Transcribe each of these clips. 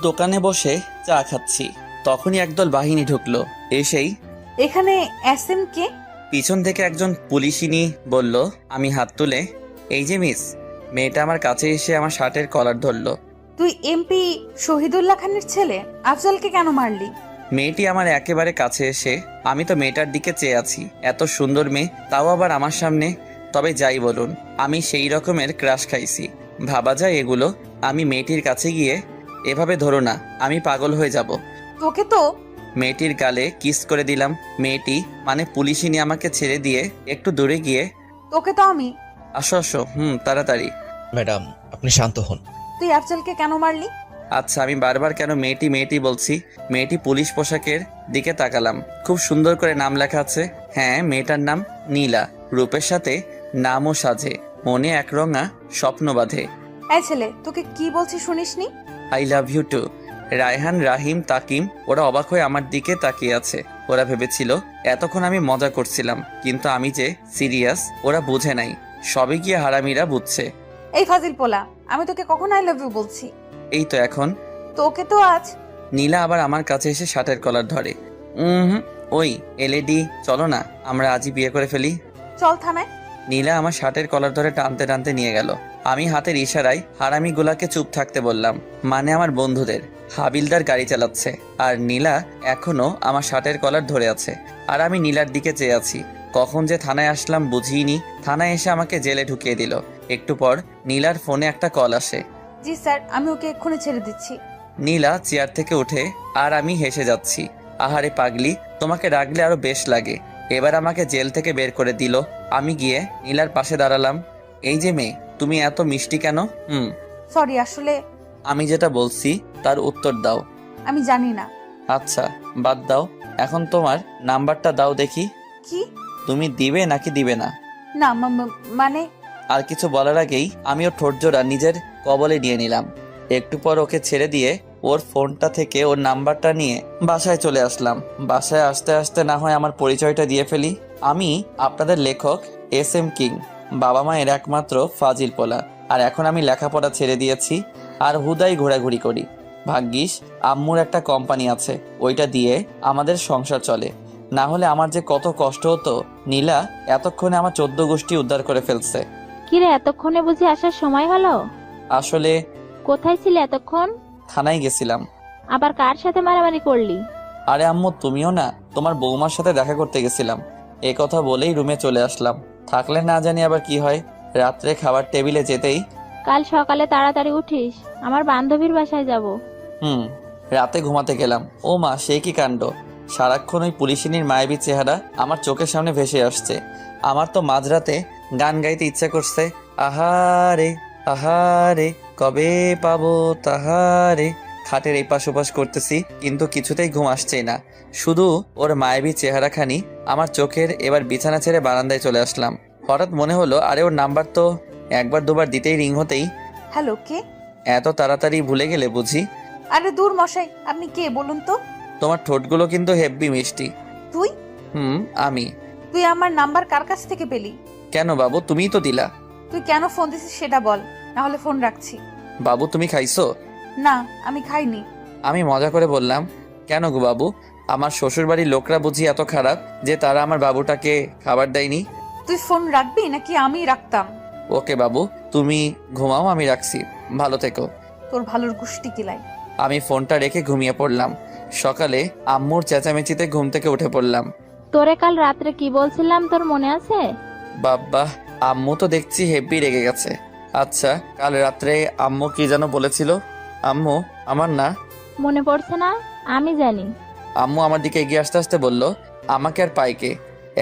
দোকানে বসে চা খাচ্ছি, তখনই একদল বাহিনী ঢুকলো। এসেই এখানে এসএম কে? পিছন থেকে একজন পুলিশিনী বলল। আমি হাত তুলে, এই যে মিস। মেয়েটা আমার কাছে এসে আমার শার্টের কলার ধরলো। তুই এমপি শহীদুল্লাহ খানের ছেলে, আফজালকে কেন মারলি? মেয়েটি আমার একেবারে কাছে এসে, আমি তো মেয়েটার দিকে চেয়ে আছি, এত সুন্দর মেয়ে, তাও আবার আমার সামনে। তবে যাই বলুন, আমি সেই রকমের ক্রাশ খাইছি, ভাবা যায় এগুলো। আমি মেয়েটির কাছে গিয়ে, এভাবে ধরো না, আমি পাগল হয়ে যাব। তোকে তো। মেয়েটির গালে কিস করে দিলাম। মেয়েটি মানে পুলিশিনী আমাকে ছেড়ে দিয়ে একটু দূরে গিয়ে, তোকে তো আমি। আসো আসো, তাড়াতাড়ি। ম্যাডাম, আপনি শান্ত হন। তুই আফজালকে কেন মারলি? আচ্ছা, আমি বারবার কেন মেয়েটি মেয়েটি বলছি? মেয়েটি পুলিশ পোশাকের দিকে তাকালাম, খুব সুন্দর করে নাম লেখা আছে। হ্যাঁ, মেয়েটার নাম নীলা। রূপের সাথে নামও সাজে, মনে একরঙা স্বপ্ন বাঁধে। এই ছেলে, তোকে কি বলছি শুনিসনি? I love you too. Raihan, Rahim, Takim ওরা অবাক হয়ে আমার দিকে তাকিয়ে আছে। ওরা ভেবেছিল এতক্ষণ আমি মজা করছিলাম, কিন্তু আমি যে সিরিয়াস ওরা বুঝে নাই। সবে গিয়ে হারামিরা বুঝছে। এই ফাজিল পোলা, আমি তোকে কখন আই লাভ ইউ বলছি? এই তো এখন। তোকে তো আজ। নীলা আবার আমার কাছে এসে শার্টের কলার ধরে। ওই এলএডি, চলো না আমরা আজই বিয়ে করে ফেলি। চল থানায়। নীলা আমার শার্টের কলার ধরে টানতে টানতে নিয়ে গেল। আমি হাতের ইশারায় হারামিগুলাকে চুপ থাকতে বললাম, মানে আমার বন্ধুদের। হাবিলদার গাড়ি চালাচ্ছে, আর নীলা এখনো আমার শার্টের কলার ধরে আছে, আর আমি নীলার দিকে চেয়ে আছি। কখন যে থানায় আসলাম বুঝিনি। থানায় এসে আমাকে জেলে ঢুকিয়ে দিল। একটু পর নীলার ফোনে একটা কল আসে। জি স্যার, আমি ওকে এক্ষুনি ছেড়ে দিচ্ছি। নীলা চেয়ার থেকে উঠে, আর আমি হেসে যাচ্ছি। আহারে পাগলি, তোমাকে রাখলে আরো বেশ লাগে। এবার আমাকে জেল থেকে বের করে দিল। আমি গিয়ে নীলার পাশে দাঁড়ালাম। এই যে মেয়ে, তুমি এত মিষ্টি কেন? সরি, আসলে আমি যেটা বলছি তার উত্তর দাও। আমি জানি না। আচ্ছা, বাদ দাও। এখন তোমার নাম্বারটা দাও দেখি। কি? তুমি দিবে নাকি দিবে না? না মানে। আর কিছু বলার আগেই আমি ওর ঠোঁটজোড়া নিজের কবলে নিয়ে নিলাম। একটু পর ওকে ছেড়ে দিয়ে ওর ফোনটা থেকে ওর নাম্বারটা নিয়ে বাসায় চলে আসলাম। বাসায় আসতে আসতে না হয় আমার পরিচয়টা দিয়ে ফেলি। আমি আপনাদের লেখক এসএম কিং, বাবা মায়ের একমাত্র ফাজিল পোলা। আর এখন আমি লেখাপড়া ছেড়ে দিয়েছি, আর হুদাই ঘোরাঘুরি করি। ভাগ্যিস আম্মুর একটা কোম্পানি আছে, ওইটা দিয়ে আমাদের সংসার চলে। না হলে আমার যে কত কষ্ট হতো। নীলা এতক্ষণে আমার 14 গোষ্ঠী উদ্ধার করে ফেলছে। কিরে, এতক্ষণে বুঝি আসার সময় হলো? আসলে কোথায় ছিলে এতক্ষণ? থানায় গেছিলাম। আবার কার সাথে মারামারি করলি? আরে আম্মু, তুমিও না, তোমার বৌমার সাথে দেখা করতে গেছিলাম। এ কথা বলেই রুমে চলে আসলাম। থাকলে না জানি আবার কি হয়। রাত্রে খাবার টেবিলে যেতেই, কাল সকালে তাড়াতাড়ি উঠিস, আমার বান্ধবীর বাসায় যাব। রাতে ঘুমাতে গেলাম। ও মা, সে কি কাণ্ড! সারাক্ষণ ওই পুলিশিনীর মায়াবী চেহারা আমার চোখের সামনে ভেসে আসছে। আমার তো মাঝরাতে গান গাইতে ইচ্ছে করছে। আহারে আহারে, কবে পাবো তাহারে। খাটের এই পাশ ওপাশ করতেছি, কিন্তু কিছুতেই ঘুম আসছেই না। শুধু ওর মায়াবী চেহারাখানি আমার চোখের। এবার বিছানা ছেড়ে বারান্দায় চলে আসলাম। হঠাৎ মনে হলো, আরে ওর নাম্বার তো একবার দুবার দিতেই রিং হতেই। হ্যালো, কে? এত তাড়াতাড়ি ভুলে গেলে বুঝি? আরে দূর মশাই, আপনি কে বলুন তো? তোমার ঠোঁটগুলো কিন্তু হেব্বি মিষ্টি। তুই? আমি। তুই আমার নাম্বার কার কাছ থেকে পেলি? কেন বাবু, তুমিই তো দিলা। তুই কেন ফোন দিছিস সেটা বল, না হলে ফোন রাখছি। বাবু, তুমি খাইছো? না, আমি খাইনি। আমি মজা করে বললাম। কেন গো বাবু, আমার শ্বশুর বাড়ির লোকরা বুঝি এত খারাপ যে তারা আমার বাবুটাকে খাবার দেয়নি? তুই ফোন রাখবি নাকি আমি রাখতাম? ওকে বাবু, তুমি ঘুমাও, আমি রাখছি। ভালো থেকো। তোর ভালোর গুষ্টি কিলাই। আমি ফোনটা রেখে ঘুমিয়ে পড়লাম। সকালে আম্মুর চেঁচামেচিতে ঘুম থেকে উঠে পড়লাম। তোরে কাল রাত্রে কি বলছিলাম, তোর মনে আছে? বাবা, আম্মু তো দেখছি হেব্বি রেগে গেছে। আচ্ছা, কাল রাত্রে আম্মু কি যেন বলেছিল? আম্মু আমার না মনে পড়ছে না? আমি জানি। আম্মু আমার দিকে এগিয়ে আসতে আসতে বলল, আমাকে আর পাইকে।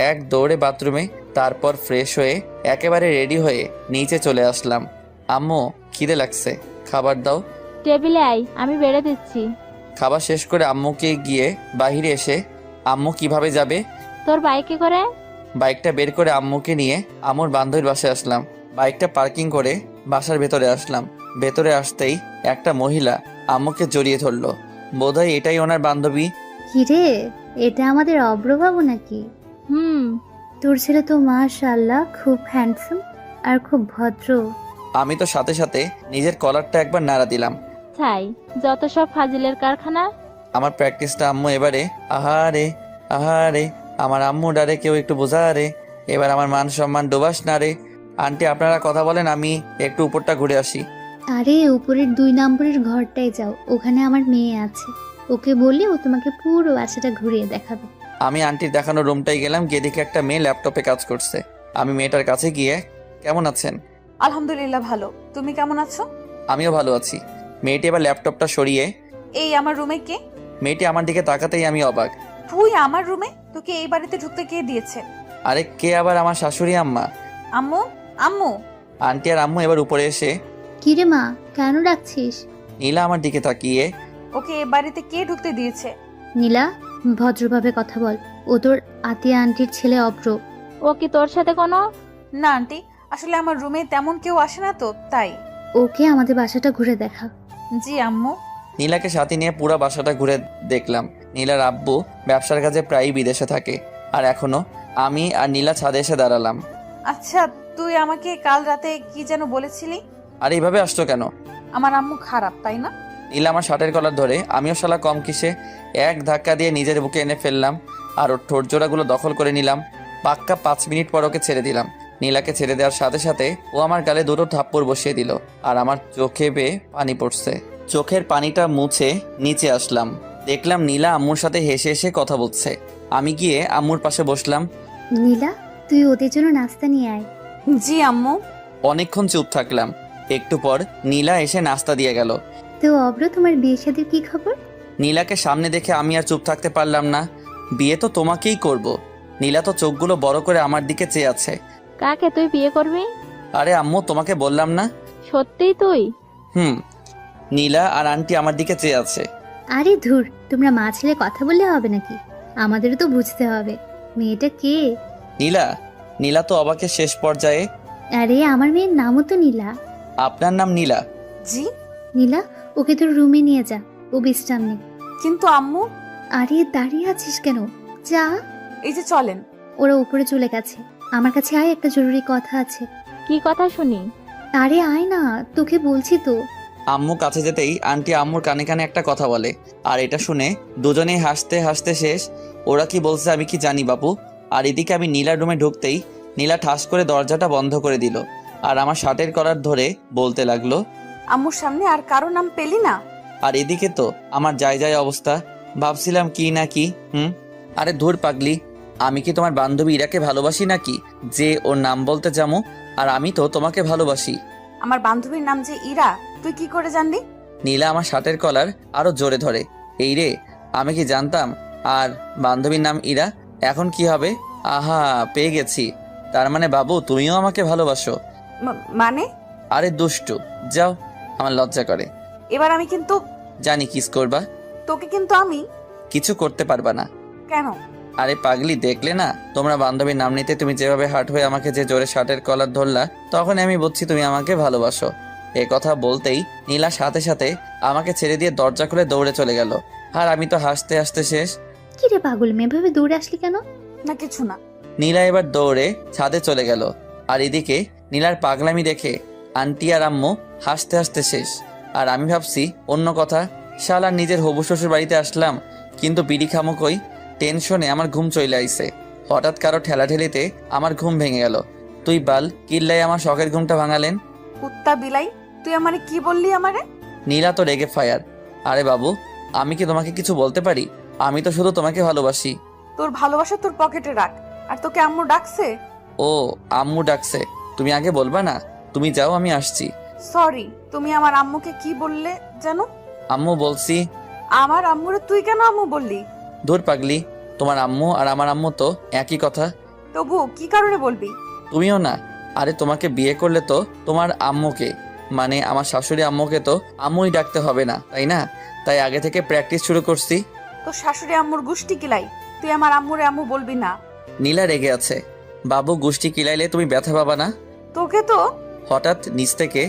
এক দৌড়ে বাথরুমে, তারপর ফ্রেশ হয়ে একেবারে রেডি হয়ে নিচে চলে আসলাম। আম্মু, খিদে লাগছে, খাবার দাও। টেবিলে আয়, আমি বেড়ে দিচ্ছি। খাবার শেষ করে আম্মুকে গিয়ে বাহিরে এসে, আম্মু কিভাবে যাবে? তোর বাইকে করে। বাইকটা বের করে আম্মুকে নিয়ে আম্মুর বান্ধবীর বাসায় আসলাম। বাইকটা পার্কিং করে বাসার ভেতরে আসলাম। ভেতরে আসতেই একটা মহিলা আম্মুকে জড়িয়ে ধরলো। বোধহয় এটাই ওনার বান্ধবী। কিরে, এটা আমাদের অব্রবাবু নাকি? হুম। তোর ছেলে তো মাশাআল্লাহ খুব হ্যান্ডসাম আর খুব ভদ্র। আমি তো সাথে সাথে নিজের কলারটা একবার নাড়া দিলাম। ছাই, যত সব ফাজিলের কারখানা। আমার প্র্যাকটিসটা আম্মু এবারে। আহারে আহারে, আমার আম্মু ডারে কেউ একটু বোঝা রে। এবার আমার মান সম্মান ডোবাস না রে। আন্টি আপনারা কথা বলেন, আমি একটু উপরটা ঘুরে আসি। আরে উপরের 2 নম্বরের ঘরটায় যাও, ওখানে আমার মেয়ে আছে। ওকে বললে ও তোমাকে পুরো বাসাটা ঘুরিয়ে দেখাবে। আমি আন্টির দেখানো রুমটাই গেলাম, গিয়ে দেখি একটা মেয়ে ল্যাপটপে কাজ করছে। আমি মেয়েটার কাছে গিয়ে, কেমন আছেন? আলহামদুলিল্লাহ ভালো, তুমি কেমন আছো? আমিও ভালো আছি। মেয়েটি এবার ল্যাপটপটা সরিয়ে, এই আমার রুমে কে? মেয়েটি আমার দিকে তাকাতেই আমি অবাক। তুই আমার রুমে? তোকে এই বাড়িতে ঢুকতে কে দিয়েছে? আরে কে আবার? আমার শাশুড়ি আম্মা। আম্মু? আম্মু? আন্টি আর আম্মু এবার উপরে এসে, কিরে মা, কেন ডাকছিস? নীলা আমার দিকে তাকিয়ে, ওকে এই বাড়িতে কে ঢুকতে দিয়েছে? নীলা, ভদ্রভাবে কথা বল। ও তোর আতিয়া আন্টির ছেলে অব্র। ও কি তোর সাথে কোনো? না আন্টি, আসলে আমার রুমে তেমন কেউ আসে না তো তাই। ওকে আমাদের বাসাটা ঘুরে দেখা। জি আম্মু। নীলাকে সাথে নিয়ে পুরো বাসাটা ঘুরে দেখলাম। নীলার আব্বু ব্যবসার কাজে প্রায়ই বিদেশে থাকে, আর এখনো আমি আর নীলা ছাদে এসে দাঁড়ালাম। আচ্ছা, তুই আমাকে কাল রাতে কি যেন বলেছিলি? আর এইভাবে আসছো কেন? আমার আম্মু খারাপ, তাই না? নীলা আমার শার্টের কলার ধরে, আমিও শালা কম কিসে এক ধাক্কা দিয়ে নিজের বুকে এনে ফেললাম, আর ওর ঠোঁট জোড়াগুলো দখল করে নিলাম। পাক্কা 5 মিনিট পর ওকে ছেড়ে দিলাম। নীলাকে ছেড়ে দেওয়ার সাথে সাথে ও আমার গালে 2টো থাপ্পড় বসিয়ে দিল, আর আমার চোখে বেয়ে পানি পড়ছে। চোখের পানিটা মুছে নিচে আসলাম, দেখলাম নীলা আম্মুর সাথে হেসে হেসে কথা বলছে। আমি গিয়ে আম্মুর পাশে বসলাম। নীলা, তুই ওদের জন্য নাস্তা নিয়ে আয়। জি আম্মু। অনেকক্ষণ চুপ থাকলাম। একটু পর নীলা এসে নাস্তা দিয়ে গেল। তো অব্র, তোমার বিয়ে শাদীর কি খবর? নীলাকে সামনে দেখে আমি আর চুপ থাকতে পারলাম না। বিয়ে তো তোমাকেই করব। নীলা তো চোখগুলো বড় করে আমার দিকে চেয়ে আছে। কাকে তুই বিয়ে করবি? আরে আম্মু, তোমাকে বললাম না। সত্যিই তুই? হুম। নীলা আর আন্টি আমার দিকে চেয়ে আছে। আরে ধুর, তোমরা মা ছেলে কথা বললে হবে নাকি? আমাদেরও তো বুঝতে হবে মেয়েটা কে। নীলা? নীলা তো অবাকের শেষ পর্যায়ে। আরে আমার মেয়ের নামও তো নীলা। আপনার নাম নীলা? জি। নীলা, ওকে তোর রুমে নিয়ে যা, ও বিশ্রাম নে। কিন্তু আম্মু। আরে দাঁড়িয়ে আছিস কেন? যা। এই যে চলেন। ওরা উপরে চলে গেছে। আমার কাছে আয়, একটা জরুরি কথা আছে। কি কথা শুনি? আরে আয় না, তোকে বলছি তো। আম্মু কাছে যেতেই আন্টি আম্মুর কানে কানে একটা কথা বলে, আর এটা শুনে দুজনেই হাসতে হাসতে শেষ। ওরা কি বলছে আমি কি জানি বাপু। আর এদিকে আমি নীলার রুমে ঢুকতেই নীলা ঠাস করে দরজাটা বন্ধ করে দিল, আর আমার শার্টের কলার ধরে বলতে লাগলো, আম্মুর সামনে আর কারো নাম পেলি না? আর এদিকে তো আমার যায় অবস্থা। ভাবছিলাম কি না কি। আরে ধুর পাগলি, আমি কি তোমার বান্ধবী ইরাকে ভালোবাসি নাকি যে ওর নাম বলতে যাবো? আর আমি তো তোমাকে ভালোবাসি। আমার বান্ধবীর নাম যে ইরা, তুই কি করে জানলি? নীলা আমার শার্টের কলার আরো জোরে ধরে। এই রে, আমি কি জানতাম? আর বান্ধবীর নাম ইরা, এখন কি হবে? আহা, পেয়ে গেছি। তার মানে বাবু তুমিও আমাকে ভালোবাসো? মানে? আরে দুষ্টু, যাও, আমার লজ্জা করে। এবার আমি কিন্তু। জানি কিস করবা। তোকে কিন্তু আমি। কিছু করতে পারবা না। কেন? আরে পাগলি, দেখলে না তোমরা বান্ধবীর নাম নিতে তুমি যেভাবে হাট হয়ে আমাকে যে জোরে শার্টের কলার ধরলা, তখন আমি বুঝছি তুমি আমাকে ভালোবাসো। এ কথা বলতেই নীলা সাথে সাথে আমাকে ছেড়ে দিয়ে দরজা খুলে দৌড়ে চলে গেল, আর আমি তো হাসতে হাসতে শেষ। কি রে পাগল মেয়ে, ভাবে দৌড়ে আসলি কেন? না কিছু না। নীলা এবার দৌড়ে ছাদে চলে গেল, আর এদিকে নীলার পাগলামি দেখে আন্টি আর আম্মু হাসতে হাসতে শেষ। আর আমি ভাবছি অন্য কথা, শালা নিজের হবু শ্বশুর বাড়িতে আসলাম, কিন্তু বিড়ি খামুকই টেনশনে আমার ঘুম চলে আইছে। হঠাৎ কারো ঠেলাঠেলিতে আমার ঘুম ভেঙে গেল। তুই বাল কিল্লাই আমার শখের ঘুমটা ভাঙালেন। কুত্তা বিলাই, তুই আমারে কি বললি আমারে? নীলা তো রেগে ফায়ার। আরে বাবু, আমি কি তোমাকে কিছু বলতে পারি? আমি তো শুধু তোমাকে ভালোবাসি। তোর ভালোবাসা তোর পকেটে রাখ। আর তোকে আম্মু ডাকছে? ও, আম্মু ডাকছে? তুমি আগে বলবা না? তুমি যাও, আমি আসছি। সরি, তুমি আমার আম্মুকে কি বললে জানো? আম্মু বলছি। আমার আম্মুরে তুই কেন আম্মু বললি? দূর পাগলি, তোমার আম্মু আর আমার আম্মু তো একই কথা। তবু কি কারণে বলবি? তুমিও না। আরে তোমাকে বিয়ে করলে তো তোমার আম্মুকে, মানে আমার শাশুড়ি আম্মুকে তো আম্মুই ডাকতে হবে না, তাই না? তাই আগে থেকে প্র্যাকটিস শুরু করছি। তোর শাশুড়ি আম্মুর গুষ্টি কিলাই, তুই আমার আম্মুরে আম্মু বলবি না। নীলা রেগে আছে। বাবু গোষ্ঠী কিলাইলে তুমি ব্যথা পাবা না? তোকে তো। হঠাৎ নিচ থেকে,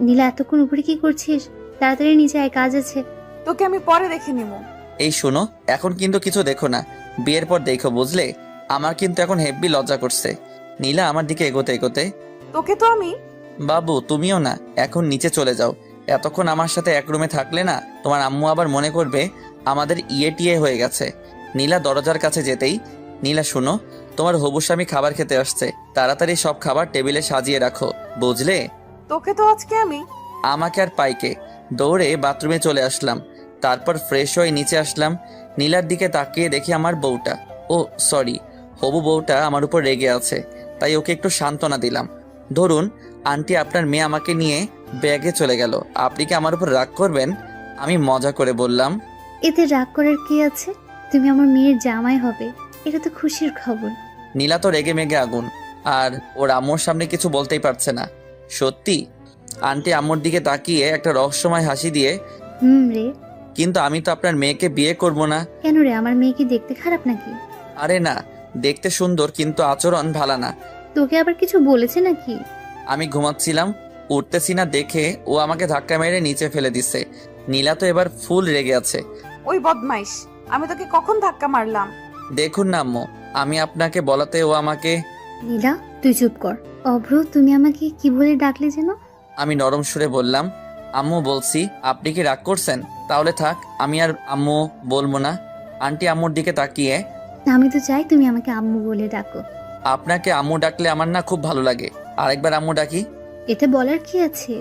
নীলা, এতক্ষণ উপরে কি করছিস? তাড়াতাড়ি নিচে আয়, কাজ আছে। তোকে আমি পরে দেখে নিব। এই শোনো, এখন কিন্তু কিছু দেখো না, বিয়ের পর দেখো, বুঝলে? আমার কিন্তু এখন হেব্বি লজ্জা করছে। নীলা আমার দিকে এগোতে এগোতে, তোকে তো আমি। বাবু তুমিও না, এখন নিচে চলে যাও। এতক্ষণ আমার সাথে এক রুমে থাকলে না তোমার আম্মু আবার মনে করবে আমাদের টিয়ে হয়ে গেছে। নীলা দরজার কাছে যেতেই, নীলা শুনো, তোমার হবু স্বামী খাবার খেতে আসছে, তাড়াতাড়ি সব খাবার টেবিলে সাজিয়ে রাখো, বুঝলে? তোকে তো আজকে আমি। আমাকে আর পাইকে দৌড়ে বাথরুমে চলে আসলাম। তারপর ফ্রেশ হয়ে নিচে আসলাম। নীলার দিকে তাকিয়ে দেখি আমার বউটা, ও সরি, হবু বউটা আমার উপর রেগে আছে, তাই ওকে একটু সান্ত্বনা দিলাম। ধরুন আন্টি, আপনার মেয়ে আমাকে নিয়ে ব্যাগে চলে গেল, আপনি কি আমার উপর রাগ করবেন? আমি মজা করে বললাম। এতে রাগ করার কি আছে? তুমি আমার মেয়ের জামাই হবে, এটা তো খুশির খবর। নীলা তো রেগে মেগে আগুন, আর ওর আম্মুর সামনে কিছু বলতেই পারছে না। সত্যি? আন্টি আম্মুর দিকে তাকিয়ে একটা রহস্যময় হাসি দিয়ে, রে। কিন্তু আমি তো আপনার মেয়েকে বিয়ে করব না। কেন রে, আমার মেয়ে কি দেখতে খারাপ নাকি? আরে না, দেখতে সুন্দর কিন্তু আচরণ ভালো না। তোকে আবার কিছু বলেছে নাকি? আমি ঘুমাচ্ছিলাম, উঠতেছি না দেখে ও আমাকে ধাক্কা মেরে নিচে ফেলে দিছে। নীলা তো এবার ফুল রেগে আছে। ওই বদমাইশ, আমি তোকে কখন ধাক্কা মারলাম? দেখুন না আম্মু, আমি আপনাকে বলাতে ও আমাকে। নীলা, তুই চুপ কর। অভ্র, তুমি আমাকে কি বলে ডাকলে যেন? আমি নরম সুরে বললাম, আম্মু বলছি। আপনি কি রাগ করছেন? তাহলে থাক, আমি আর আম্মু বলবো না। আন্টি আম্মুর দিকে তাকিয়ে, আমি তো চাই তুমি আমাকে আম্মু বলে ডাকো। আপনাকে আম্মু ডাকলে আমার না খুব ভালো লাগে, আরেকবার আম্মু ডাকি। এতে বলার কি আছে?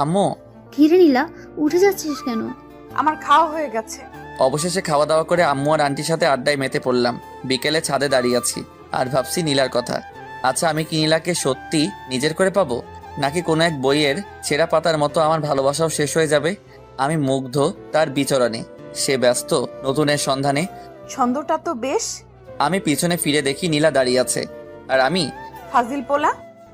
আম্মু। কি রে নীলা, উঠে যাচ্ছিস কেন? আমার খাওয়া হয়ে গেছে। অবশেষে খাওয়া দাওয়া করে আম্মু আর আন্টির সাথে আড্ডায় মেতে পড়লাম। বিকেলে ছাদে দাঁড়িয়ে আছি আর ভাবছি নীলার কথা। আচ্ছা, আমি কি নীলাকে সত্যি নিজের করে পাবো, নাকি কোনো এক বইয়ের ছেঁড়া পাতার মতো আমার ভালোবাসাও শেষ হয়ে যাবে? আমি মুগ্ধ তার বিচরণে, সে ব্যস্ত নতুনের সন্ধানে। ছন্দটা তো বেশ। আমি পিছনে ফিরে দেখি নীলা দাঁড়িয়ে আছে, আর আমি। ফাজিল পোলা।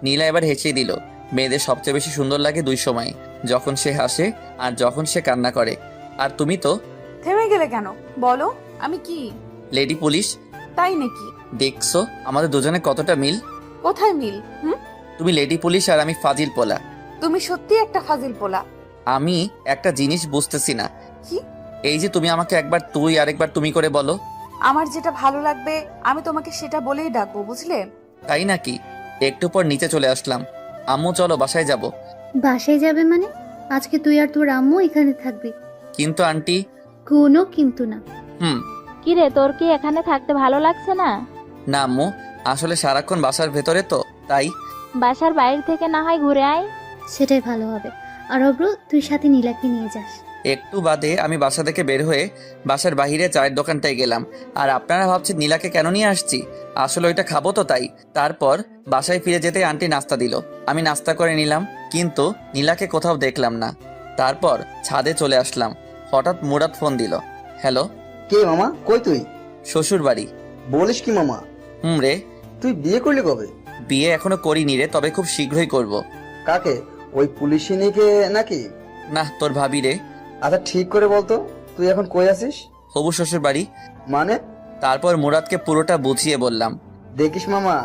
নীলা এবার হেসে দিল। মেয়েদের সবচেয়ে বেশি সুন্দর লাগে দুই সময়, যখন সে হাসে আর যখন সে কান্না করে। আর তুমি তো। থেমে গেলে কেন, বলো আমি কি? Lady police. তাই নাকি? দেখছো আমাদের দুজনে কতটা মিল? কোথায় মিল? তুমি লেডি পুলিশ আর আমি ফাজিল পোলা। তুমি সত্যি একটা ফাজিল পোলা। আমি একটা জিনিস বুঝতেছি না। কি? এই যে তুমি আমাকে একবার তুই আরেকবার তুমি করে বলো। আমার যেটা ভালো লাগবে আমি তোমাকে সেটা বলেই ডাকবো, বুঝলে? তাই নাকি? একটু পর নিচে চলে আসলাম। আম্মু চলো বাসায় যাব। বাসায় যাবে মানে? আজকে তুই আর তোর আম্মু এখানে থাকবি। কিন্তু আন্টি। কোনো কিন্তু না। কি রে, তোর কি এখানে থাকতে ভালো লাগছে না? না আম্মু, আসলে সারাক্ষণ বাসার ভেতরে তো, তাই। বাসার বাইরে থেকে না হয় ঘুরে আয়। সেটাই ভালো হবে। আর অভ্র, তুই সাথে নীলাকে নিয়ে যাস। একটু বাদে আমি বাসা থেকে বের হয়ে বাসার বাহিরে চায়ের দোকানটায় গেলাম। আর আপনারা ভাবছেন নীলাকে কেন নিয়ে আসছি? আসলে ওইটা খাবো তো, তাই। তারপর বাসায় ফিরে যেতে আন্টি নাস্তা দিল, আমি নাস্তা করে নিলাম, কিন্তু নীলাকে কোথাও দেখলাম না। তারপর ছাদে চলে আসলাম, হঠাৎ মুরাদ ফোন দিল। হ্যালো। কে মামা, কই তুই? শ্বশুর বাড়ি। বলিস কি মামা, রে। তুই বিয়ে করলি কবে? বিয়ে এখনো করিনি রে, তবে খুব শীঘ্রই করব। কাকে, ওই পুলিশিনীকে নাকি? না, তোর ভাবি রে। আচ্ছা ঠিক করে বলতো, তুই এখন কই আছিস? হবু শ্বশুর বাড়ি। মানে? তারপর মুরাদকে পুরোটা বুঝিয়ে বললাম। দেখিস মামা,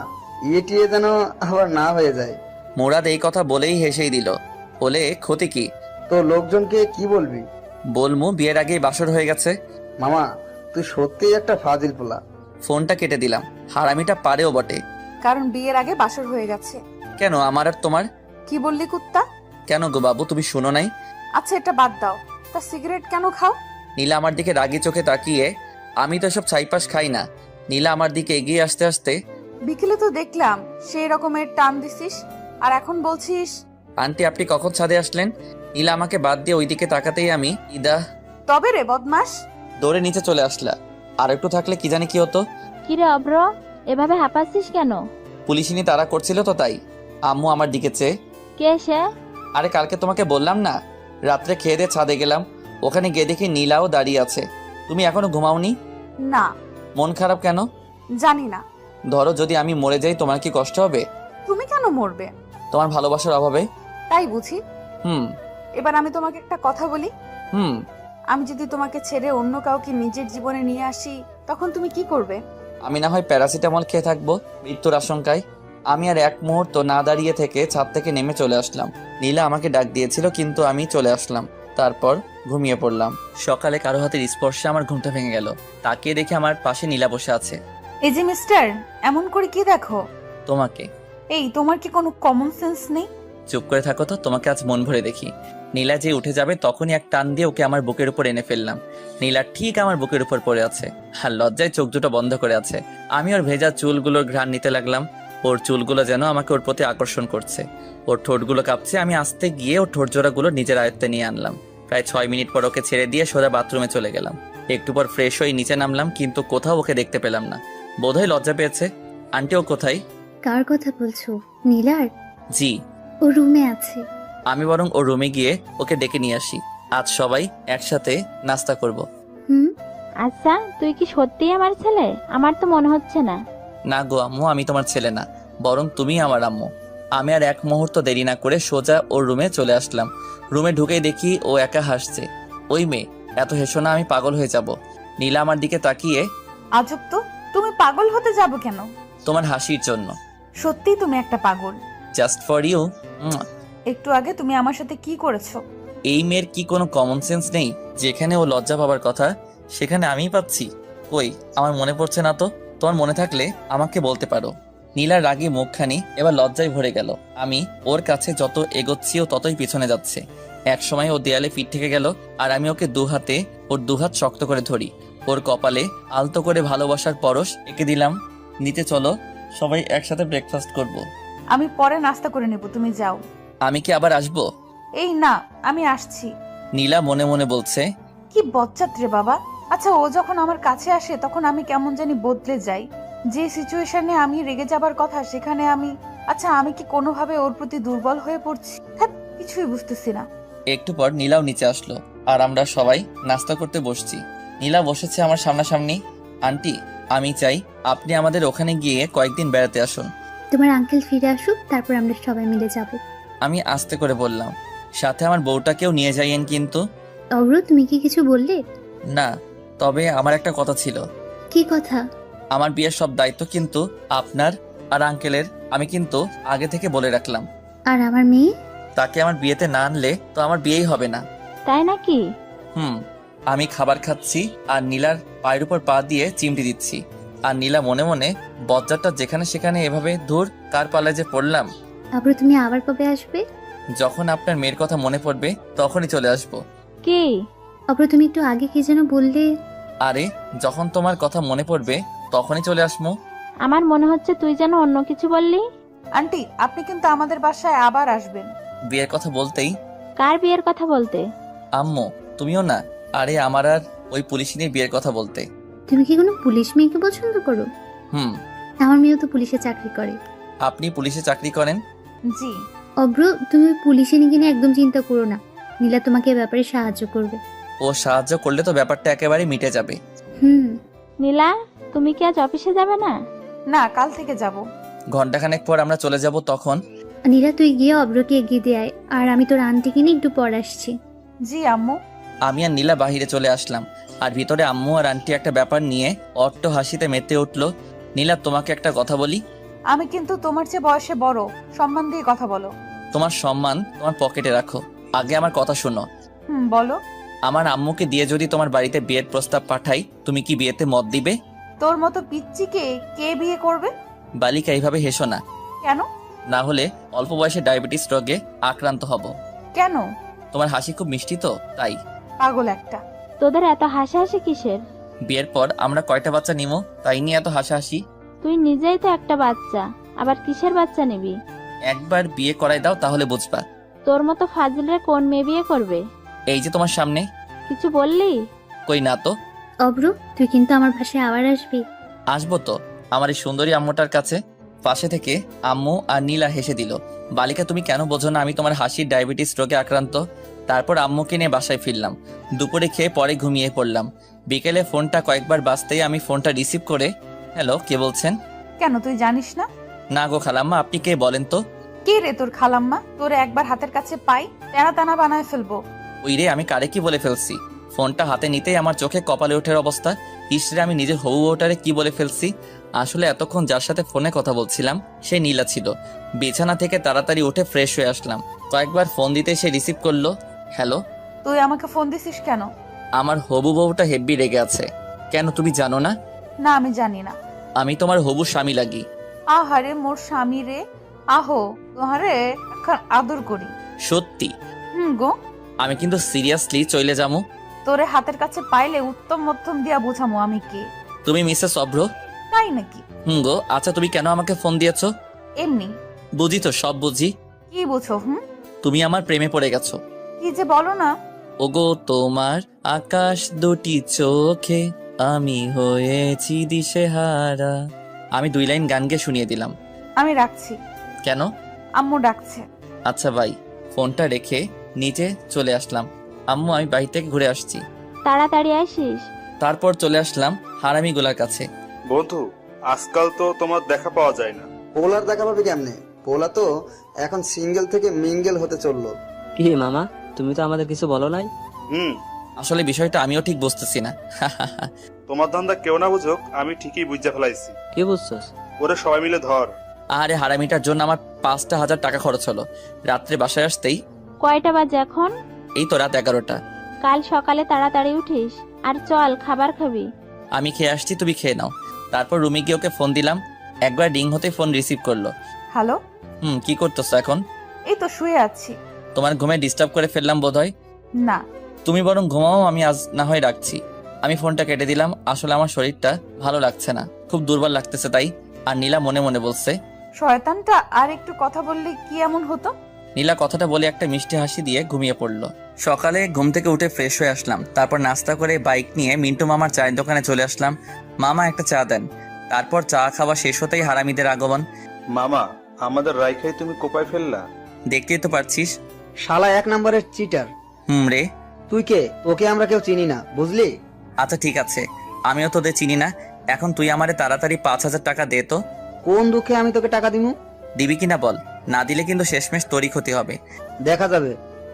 টিয়ে যেন আবার না হয়ে যায়। মুরাদ এই কথা বলেই হেসেই দিল, বলে ক্ষতি কি? তো লোকজনকে কি বলবি? বলমু বিয়ের আগেই বাসর হয়ে গেছে। মামা, তুই সত্যিই একটা ফাজিল পোলা। ফোনটা কেটে দিলাম। হারামিটা পারেও বটে। কারণ বিয়ের আগে বাসর হয়ে গেছে। কেন, আমার আর তোমার? কি বললি কুত্তা? কেন গো বাবু, তুমি শুনো নাই? আচ্ছা এটা বাদ দাও, তা সিগারেট কেন খাও? নীলা আমার দিকে রাগি চোখে তাকিয়ে, আমি তো সব ছাইপাস খাই না। নীলা আমার দিকে এগিয়ে আসতে আসতে, বিকেলে তো দেখলাম সেই রকমের টান দিছিস, আর এখন বলছিস? আন্টি আপনি কখন ছাদে আসলেন? নীলা আমাকে বাদ দিয়ে ওইদিকে তাকাতেই আমি ইদা তবে রে বদমাস। দৌড়ে নিচে চলে আসলা। আর একটু থাকলে কি জানি কি হতো। কি রে অভ্র, এভাবে হাঁপাচ্ছিস কেন? পুলিশিনি তারা করছিল তো, তাই। আম্মু আমার দিকে চেয়ে, কে সে? আরে কালকে তোমাকে বললাম না, রাত্রে খেয়ে দিয়ে ছাদে গেলাম, ওখানে গিয়ে দেখি নীলাও দাঁড়িয়ে আছে। তুমি এখনো ঘুমাওনি? না। মন খারাপ কেন? জানি না। ধরো যদি আমি মরে যাই, তোমার কি কষ্ট হবে? তুমি কেন মরবে? তোমার ভালোবাসার অভাবে। তাই বুঝি। হুম। এবার আমি তোমাকে একটা কথা বলি। হুম। আমি যদি তোমাকে ছেড়ে অন্য কাউকে নিজের জীবনে নিয়ে আসি, তখন তুমি কি করবে? আমি না হয় প্যারাসিটামল খেয়ে থাকবো মৃত্যুর আশঙ্কায়। আমি আর এক মুহূর্ত না দাঁড়িয়ে থেকে ছাদ থেকে নেমে চলে আসলাম। নীলা আমাকে ডাক দিয়েছিল, কিন্তু আমি চলে আসলাম। তারপর ঘুমিয়ে পড়লাম। সকালে কারো হাতের স্পর্শে আমার ঘুমটা ভেঙে গেল। তাকিয়ে দেখে আমার পাশে নীলা বসে আছে। এই যে মিস্টার, এমন করে কি দেখো? তোমাকে। এই তোমার কি কোনো কমন সেন্স নেই? চুপ করে থাকো তো, তোমাকে আজ মন ভরে দেখি। নীলা যে উঠে যাবে তখনই এক টান দিয়ে ওকে আমার বুকের উপর এনে ফেললাম। নীলা ঠিক আমার বুকের উপর পড়ে আছে, আর লজ্জায় চোখ দুটো বন্ধ করে আছে। আমি ওর ভেজা চুলগুলোর ঘ্রাণ নিতে লাগলাম। ওর চুলগুলো যেন আমাকে ওর প্রতি আকর্ষণ করছে। ওর ঠোঁটগুলো কাঁপছে। আমি আস্তে গিয়ে ওর ঠোঁট জোড়াগুলো নিজের আয়ত্তে নিয়ে আনলাম। প্রায় 6 মিনিট পর ওকে ছেড়ে দিয়ে সোজা বাথরুমে চলে গেলাম। একটু পর ফ্রেশ হয়ে নিচে নামলাম, কিন্তু কোথাও ওকে দেখতে পেলাম না। বোধহয় লজ্জা পেয়েছে। আন্টি ও কোথায়? কার কথা বলছো? নীলার? জি। ও রুমে আছে। আমি বরং ওর রুমে গিয়ে ওকে ডেকে নিয়ে আসি। আজ সবাই একসাথে নাস্তা করব। হুম। আচ্ছা, তুই কি সত্যিই আমার ছেলে? আমার তো মনে হচ্ছে না। না গো আম্মু, আমি তোমার ছেলে না, বরং তুমি আমার আম্মু। আমি আর এক মুহূর্ত দেরি না করে সোজা ওর রুমে চলে আসলাম। রুমে ঢুকেই দেখি ও একা হাসছে। ওই মেয়ে, এত হেসো না, আমি পাগল হয়ে যাব। নীলা আমার দিকে তাকিয়ে, আজব তো, তুমি পাগল হতে যাবো কেন? তোমার হাসির জন্য। সত্যি তুমি একটা পাগল। Just for you. একটু আগে তুমি আমার সাথে কি করেছো? এই মেয়ের কি কোনো কমন সেন্স নেই? যেখানে ও লজ্জা পাবার কথা সেখানে আমিই পাচ্ছি। কই, আমার মনে পড়ছে না তো। তোমার মনে থাকলে আমাকে বলতে পারো। নীলার রাগী মুখখানি এবার লজ্জায় ভরে গেল। আমি ওর কাছে যত এগোচ্ছি ও ততই পিছনে যাচ্ছে। এক সময় ও দেয়ালে পিঠ থেকে গেল, আর আমি ওকে ওর দুহাত শক্ত করে ধরি। ওর কপালে আলতো করে ভালোবাসার পরশ এঁকে দিলাম। নিতে চলো, সবাই একসাথে ব্রেকফাস্ট করব। আমি পরে নাস্তা করে নেব, তুমি যাও। আমি কি আবার আসবো? এই না, আমি আসছি। নীলা মনে মনে বলছে। কি বজ্জাত রে বাবা। আচ্ছা, ও যখন আমার কাছে আসে তখন আমি কেমন জানি বদলে যাই। যে সিচুয়েশনে আমি রেগে যাবার কথা সেখানে আমি কি কোনোভাবে ওর প্রতি দুর্বল হয়ে পড়ছি? হ্যাঁ, কিছুই বুঝতেছি না। একটু পর নীলাও নিচে আসলো, আর আমরা সবাই নাস্তা করতে বসছি। নীলা বসেছে আমার সামনাসামনি। আন্টি, আমি চাই আপনি আমাদের ওখানে গিয়ে কয়েকদিন বেড়াতে আসুন। তোমার আঙ্কেল ফিরে আসুক, তারপর আমরা সবাই মিলে যাব। আমি আস্তে করে বললাম, সাথে আমার বউটাকেও নিয়ে যাইয়েন কিন্তু। অব্র, তুমি কি কিছু বললে? না, তবে আমার একটা কথা ছিল। কি কথা? আমার বিয়ের সব দায়িত্ব কিন্তু আপনার আর আঙ্কেলের। আমি কিন্তু আগে থেকে বলে রাখলাম। আর আমার মেয়ে? তাকে আমার বিয়েতে না আনলে তো আমার বিয়েই হবে না। তাই নাকি? আমি খাবার খাচ্ছি আর নীলার পায়ের উপর পা দিয়ে চিমটি দিচ্ছি। আর নীলা মনে মনে, বজ্জারটা যেখানে সেখানে এভাবে ধুর কার পালায় যে পড়লাম। অব্র, তুমি আবার কবে আসবে? যখন আপনার মেয়ের কথা মনে পড়বে তখনই চলে আসবো। কি? অব্র, তুমি একটু আগে কি যেন বললে? আরে, যখন তোমার কথা মনে পড়বে তখনই চলে আসবো। আমার মনে হচ্ছে তুই যেন অন্য কিছু বললি। আন্টি, আপনি কিন্তু আমাদের বাসায় আবার আসবেন। বিয়ের কথা বলতেই কার বিয়ের কথা বলতে? আম্মু, তুমিও না। আরে, আমার আর ওই পুলিশিনীর বিয়ের কথা বলতে। তুমি কি কোনো পুলিশ মেয়েকে পছন্দ করো? হুম। আমার মেয়েও তো পুলিশে চাকরি করে। আপনি পুলিশে চাকরি করেন? জি। অব্র, তুমি পুলিশে নিয়ে একদম চিন্তা করো না। নীলা তোমাকে এ ব্যাপারে সাহায্য করবে। ও সাহায্য করলে তো ব্যাপারটা একেবারে মিটে যাবে। হুম। নীলা, তুমি কি আজ অফিসে যাবে না? না, কাল থেকে যাব। ঘন্টাখানেক পর আমরা চলে যাব। তখন নীলা, তুই গিয়ে অব্রকে এগিয়ে দিয়ে আয়, আর আমি তোর আন্টিকে নিয়ে একটু পর আসছি। জি আম্মু। আমি আর নীলা বাহিরে চলে আসলাম, আর ভিতরে আম্মু আর আন্টি একটা ব্যাপার নিয়ে অট্ট হাসিতে মেতে উঠলো। নীলা, তোমাকে একটা কথা বলি। আমি কিন্তু তোমার চেয়ে বয়সে বড়, সম্মান দিয়ে কথা বলো। তোমার সম্মান তোমার পকেটে রাখো, আগে আমার কথা শোনো। বলো। আমার আম্মুকে দিয়ে যদি তোমার বাড়িতে বিয়ের প্রস্তাব পাঠাই, তুমি কি বিয়েতে মত দিবে? তোর মতো পিচ্চিকে কে বিয়ে করবে? বালিকা, এইভাবে হেসো না। কেন? না হলে অল্প বয়সে ডায়াবেটিস রোগে আক্রান্ত হব। কেন? তোমার হাসি খুব মিষ্টি তো, তাই। পাগল একটা। তোদের এত হাসাহাসি কিসের? বিয়ের পর আমরা কয়টা বাচ্চা নিমো, তাই নিয়ে এত হাসাহাসি। তুই নিজেই তো একটা বাচ্চা, আবার কিসের বাচ্চা নিবি? একবার বিয়ে করাই দাও, তাহলে বুঝবা। তোর মতো ফাজিলরে কোন মেয়ে বিয়ে করবে? এই যে তোমার সামনে। কিছু বললি? কই না তো। অব্র, তুই কিন্তু আমার পাশে আবার আসবি। আসবো তো, আমার এই সুন্দরী আম্মুটার কাছে। পাশে থেকে আম্মু আর নীলা হেসে দিল। বালিকা, তুমি কেন বোঝো না আমি তোমার হাসির ডায়াবেটিস রোগে আক্রান্ত? তারপর আম্মুকে নিয়ে বাসায় ফিরলাম। দুপুরে খেয়ে পরে ঘুমিয়ে পড়লাম। বিকেলে ফোনটা কয়েকবার বাজতেই আমি ফোনটা রিসিভ করে, হ্যালো, কে বলছেন? কেন, তুই জানিস না? না গো খালাম্মা, আপনি কে বলেন তো? কে রে তোর খালাম্মা? তোরে একবার হাতের কাছে পাই, টানা টানা বানায় ফেলবো। ওই রে, আমি কারে কি বলে ফেলছি? ফোনটা হাতে নিতেই আমার চোখে কপালে ওঠার অবস্থা। ইসরে, আমি নিজের হবু বউটারে কি বলে ফেলছি। আসলে এতক্ষণ যার সাথে ফোনে কথা বলছিলাম সে নীলা ছিল। বিছানা থেকে তাড়াতাড়ি উঠে ফ্রেশ হয়ে আসলাম। কয়েকবার ফোন দিতে সে রিসিভ করলো। হ্যালো। তুই আমাকে ফোন দিছিস কেন? আমার হবু বউটা হেব্বি রেগে আছে। কেন, তুমি জানো না? না, আমি জানি না। আমি তোমার হবু স্বামী লাগি। আহারে মোর স্বামী রে। আহো, তোহারে খান আদর করি। সত্যি? গো। আমি কিন্তু সিরিয়াসলি চলে যাবো। তোরে হাতের কাছে পাইলে উত্তম মধ্যম দিয়া বুঝামো আমি কে। তুমি মিসেস অভ্র? তাই নাকি? গো। আচ্ছা তুমি কেন আমাকে ফোন দিয়েছো? এমনি। বুঝি তো, সব বুঝি। কি বুঝো? তুমি আমার প্রেমে পড়ে গেছো। কি যে বলো না। ওগো তোমার আকাশ দুটি চোখে আমি হয়েছি দিশেহারা। আমি 2 লাইন গান গেয়ে শুনিয়ে দিলাম। আমি রাখছি। কেন? আম্মু ডাকছে। আচ্ছা ভাই, ফোনটা রেখে নিচে চলে আসলাম। আম্মু আমি বাড়ি থেকে ঘুরে আসছি। তাড়াতাড়ি আসিস। তারপর চলে আসলাম হারামিগুলার কাছে। বন্ধু, আজকাল তো তোমার দেখা পাওয়া যায় না। পোলার দেখা পাবে কেমনে? পোলা তো এখন সিঙ্গেল থেকে মিঙ্গেল হতে চললো। কি মামা, তুমি তো আমাদের কিছু বলো নাই। আসলে বিষয়টা আমিও ঠিক বুঝতেছি না। তোমার ধান্দা কেউ না বুঝুক, আমি ঠিকই বুঝতে ফেলাইছি। কি বুঝছস? ওরে সবাই মিলে ধর। আরে হারামিটার জন্য আমার 5,000 টাকা খরচ হলো। রাত্রে বাসায় আসতেই কয়টা বাজে এখন? এই তো রাত 11টা। কাল সকালে তাড়াতাড়ি উঠিস। আর চল, খাবার খাবি। আমি খেয়ে আসছি, তুমি খেয়ে নাও। তারপর রুমে গিয়ে ওকে ফোন দিলাম। একবার রিং হতে ফোন রিসিভ করলো। হ্যালো। কি করতেছো এখন? এই তো শুয়ে আছি। তোমার ঘুমে ডিস্টার্ব করে ফেললাম বোধহয়। না। তুমি বরং ঘুমাও, আমি আজ না হয় রাখছি। আমি ফোনটা কেটে দিলাম। আসলে আমার শরীরটা ভালো লাগছে না, খুব দুর্বল লাগতেছে তাই। আর নীলা মনে মনে বলছে, শয়তানটা আর একটু কথা বললে কি এমন হতো। নীলা কথাটা বলে একটা মিষ্টি হাসি দিয়ে ঘুমিয়ে পড়লো। সকালে ঘুম থেকে উঠে ফ্রেশ হয়ে আসলাম। তারপর নাস্তা করে বাইক নিয়ে মিন্টু মামার চায়ের দোকানে চলে আসলাম। মামা একটা চা দেন। তারপর চা খাওয়া শেষ হতেই হারামিদের আগমন। মামা, আমাদের রাইখাই তুমি কোপায় ফেললা। দেখতেই তো পারছিস। শালা 1 নম্বরের চিটার। রে। তুই কে? তোকে আমরা কেউ চিনি না, বুঝলি? আচ্ছা ঠিক আছে, আমিও তোদের চিনি না। এখন তুই আমারে তাড়াতাড়ি 5,000 টাকা দে তো। কোন দুঃখে আমি তোকে টাকা দিমু? দিবি কিনা বল, না দিলে কিন্তু শেষমেশ তোরই ক্ষতি হবে। দেখা যাবে।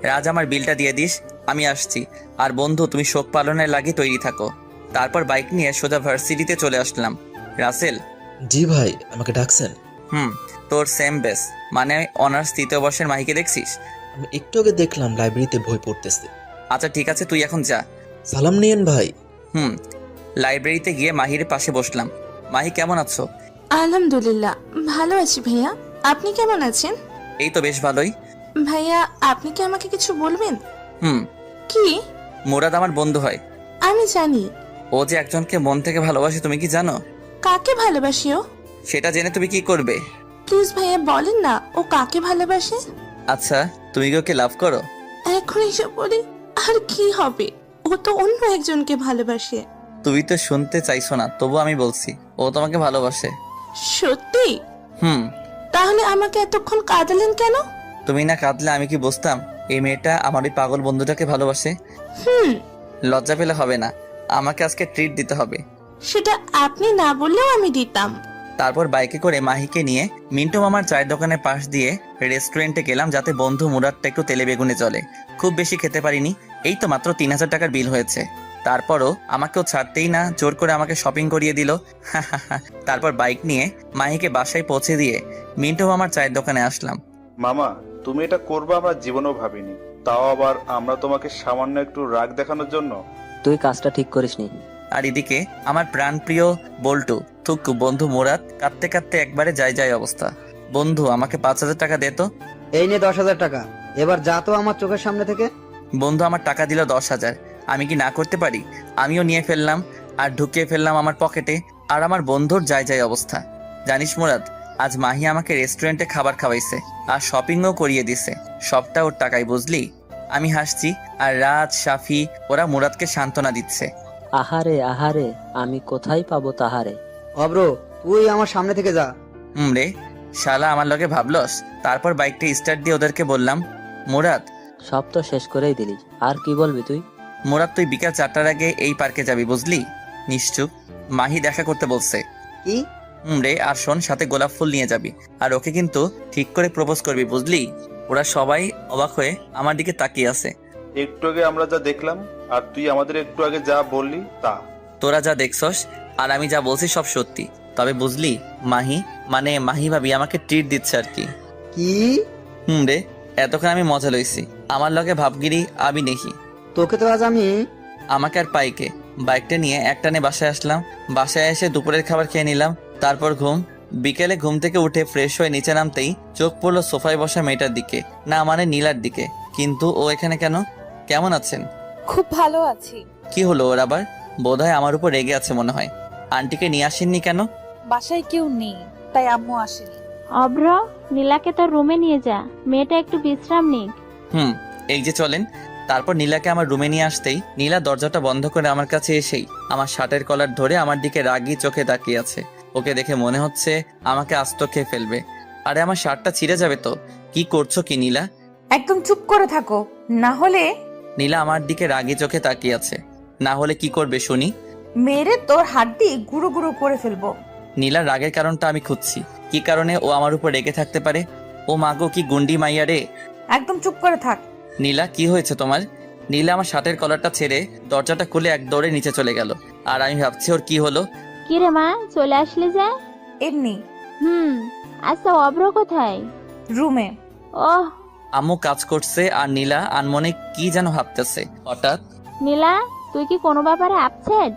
রাজ আমার বিলটা দিয়ে দিস, আমি আসছি। আর বন্ধু তুমি শোক পালনের লাগি তৈরি থাকো। তারপর বাইক নিয়ে সোজা ভার্সিটিতে চলে আসলাম। রাসেল। জি ভাই, আমাকে ডাকছেন? তোর সেম বেস, মানে অনার্স 3য় বর্ষের মাহিকে দেখছিস? আমি একটু আগে দেখলাম লাইব্রেরিতে বই পড়তেছে। আচ্ছা ঠিক আছে, তুই এখন যা। সালাম নিয়েন ভাই। লাইব্রেরিতে গিয়ে মাহির পাশে বসলাম। মাহি কেমন আছো? আলহামদুলিল্লাহ ভালো আছি ভাইয়া, আপনি কেমন আছেন? এই তো বেশ ভালোই। ভাইয়া আপনি কি আমাকে কিছু বলবেন? হুম। কি? মুরাদ আমার বন্ধু হয়। আমি জানি। ও যে একজনকে মন থেকে ভালোবাসে, তুমি কি জানো? কাকে ভালোবাসিও? সেটা জেনে তুমি কি করবে? প্লিজ ভাইয়া বলেন না, ও কাকে ভালোবাসে? আচ্ছা তুমি কি ওকে লাভ করো? এখন এসব বলি আর কি হবে, ও তো অন্য একজনকে ভালোবাসে। তুমি তো শুনতে চাইছো না, তবু আমি বলছি ও তোমাকে ভালোবাসে। সত্যি? তাহলে আমাকে এতক্ষণ কাঁদালেন কেন? তুমি না কাঁদলে আমি কি বুঝতাম এই মেয়েটা আমার ওই পাগল বন্ধুটাকে ভালোবাসে? লজ্জা পেলে হবে না, আমাকে আজকে ট্রিট দিতে হবে। সেটা আপনি না বললেও আমি দিতাম। তারপর বাইকে করে মাহিকে নিয়ে মিন্টু মামার চায়ের দোকানের পাশ দিয়ে রেস্টুরেন্টে গেলাম, যাতে বন্ধু মুরাদটা একটু তেলে বেগুনে চলে। খুব বেশি খেতে পারিনি, এই তো মাত্র 3,000 টাকার বিল হয়েছে। তারপরও আমাকেও ছাড়তেই না, জোর করে আমাকে শপিং করিয়ে দিল। তারপর বাইক নিয়ে মাহিকে বাসায় পৌঁছে দিয়ে মিন্টু মামার চায়ের দোকানে আসলাম। মামা, তুমি এটা করবে আমরা জীবনেও ভাবিনি, তাও আবার আমরা তোমাকে সামান্য একটু রাগ দেখানোর জন্য। তুই কাজটা ঠিক করিসনি। আর এদিকে আমার প্রাণপ্রিয় বল্টু থুকু বন্ধু মুরাদ কাঁদতে কাঁদতে একবারে যায় অবস্থা। বন্ধু আমাকে 5,000 টাকা দে তো। এই নে 10,000 টাকা, এবার যা তো আমার চোখের সামনে থেকে। বন্ধু আমার টাকা দিল 10,000, আমি কি না করতে পারি? আমিও নিয়ে ফেললাম আর ঢুকিয়ে ফেললাম আমার পকেটে। আর আমার বন্ধুর যায় অবস্থা। জানিস মুরাদ, আজ মাহি আমাকে রেস্টুরেন্টে খাবার খাওয়াইছে আর শপিংও করিয়ে দিছে, সবটা ওর টাকায়, বুঝলি? আমি হাসছি আর রাজ, সাফি ওরা মুরাদকে সান্ত্বনা দিচ্ছে। আহারে আহারে, আমি কোথায় পাবো তাহারে। অব্র, তুই আমার সামনে থেকে যা। রে শালা আমার লগে ভাবলস। তারপর বাইকটা স্টার্ট দিয়ে ওদেরকে বললাম, মুরাদ। সব তো শেষ করেই দিলি, আর কি বলবি তুই? মুরাদ তুই বিকাল 4টার আগে এই পার্কে যাবি, বুঝলি? নিশ্চুপ, মাহি দেখা করতে বলছে। কি? রে আর শোন, সাথে গোলাপ ফুল নিয়ে যাবি আর ওকে কিন্তু ঠিক করে প্রপোজ করবি, বুঝলি? ওরা সবাই অবাক হয়ে আমার দিকে তাকিয়ে আছে। একটু আগে আমরা যা দেখলাম আর তুই আমাদের একটু আগে যা বললি তা। তোরা যা দেখছস আর আমি যা বলছি সব সত্যি, তবে বুঝলি মাহি, মানে মাহি ভাবি আমাকে ট্রিট দিচ্ছে আর কি। কি? রে এতক্ষণ আমি মজা লইছি, আমার লগে ভাবগিরি আবি নেহি। তোকে তো আজ আমি। আমাকে আর পাইকে বাইকটা নিয়ে একটানে বাসায় আসলাম। বাসায় এসে দুপুরের খাবার খেয়ে নিলাম, তারপর ঘুম। বিকেলে ঘুম থেকে উঠে ফ্রেশ হয়ে নিচে নামতেই চোখ পড়লো সোফায় বসা মেয়েটার দিকে, না মানে নীলার দিকে। কিন্তু ও এখানে কেন? কেমন আছেন? খুব ভালো আছি। কি হলো ওর আবার? বোধহয় আমার উপর রেগে আছে মনে হয়। আন্টিকে নিয়ে আসেননি কেন? বাসায় কেউ নেই, তাই আম্মু আসেনি। অভ্র, নীলাকে তোর রুমে নিয়ে যা, মেয়েটা একটু বিশ্রাম নিক। এই যে চলেন। তারপর নীলাকে আমার রুমে নিয়ে আসতেই নীলা দরজাটা বন্ধ করে আমার কাছে এসেই আমার শার্টের কলার ধরে আমার দিকে রাগী চোখে তাকিয়ে আছে। ওকে দেখে মনে হচ্ছে আমাকে আস্ত খেয়ে ফেলবে। আরে আমার শার্টটা ছিঁড়ে যাবে তো। কি করছো কি নীলা? একদম চুপ করে থাকো, না হলে নীলা আমার দিকে রাগী চোখে তাকিয়ে আছে। না হলে কি করবে শুনি? মেরে তোর হাড্ডি গুঁড়ো গুঁড়ো করে ফেলবো। নীলার রাগের কারণটা আমি খুঁজছি। কি কারণে ও আমার উপর রেগে থাকতে পারে? ও মাগো, কি গুন্ডি মাইয়া রে। একদম চুপ করে থাক। নীলা, কি হয়েছে তোমার? নীলা আমার শার্টের কলারটা ছেড়ে দরজাটা খুলে এক দৌড়ে নিচে চলে গেল। আর আমি ভাবছি ওর কি হলো। কি রে মা, চলে আসলি যে? এমনি আচ্ছা, অভ্র কোথায়? রুমে। ওহ, আম্মু কাজ করছে আর নীলা আনমনে কি যেন ভাবতেছে। হঠাৎ নীলা, তুই কি কোনো ব্যাপারে আপসেট?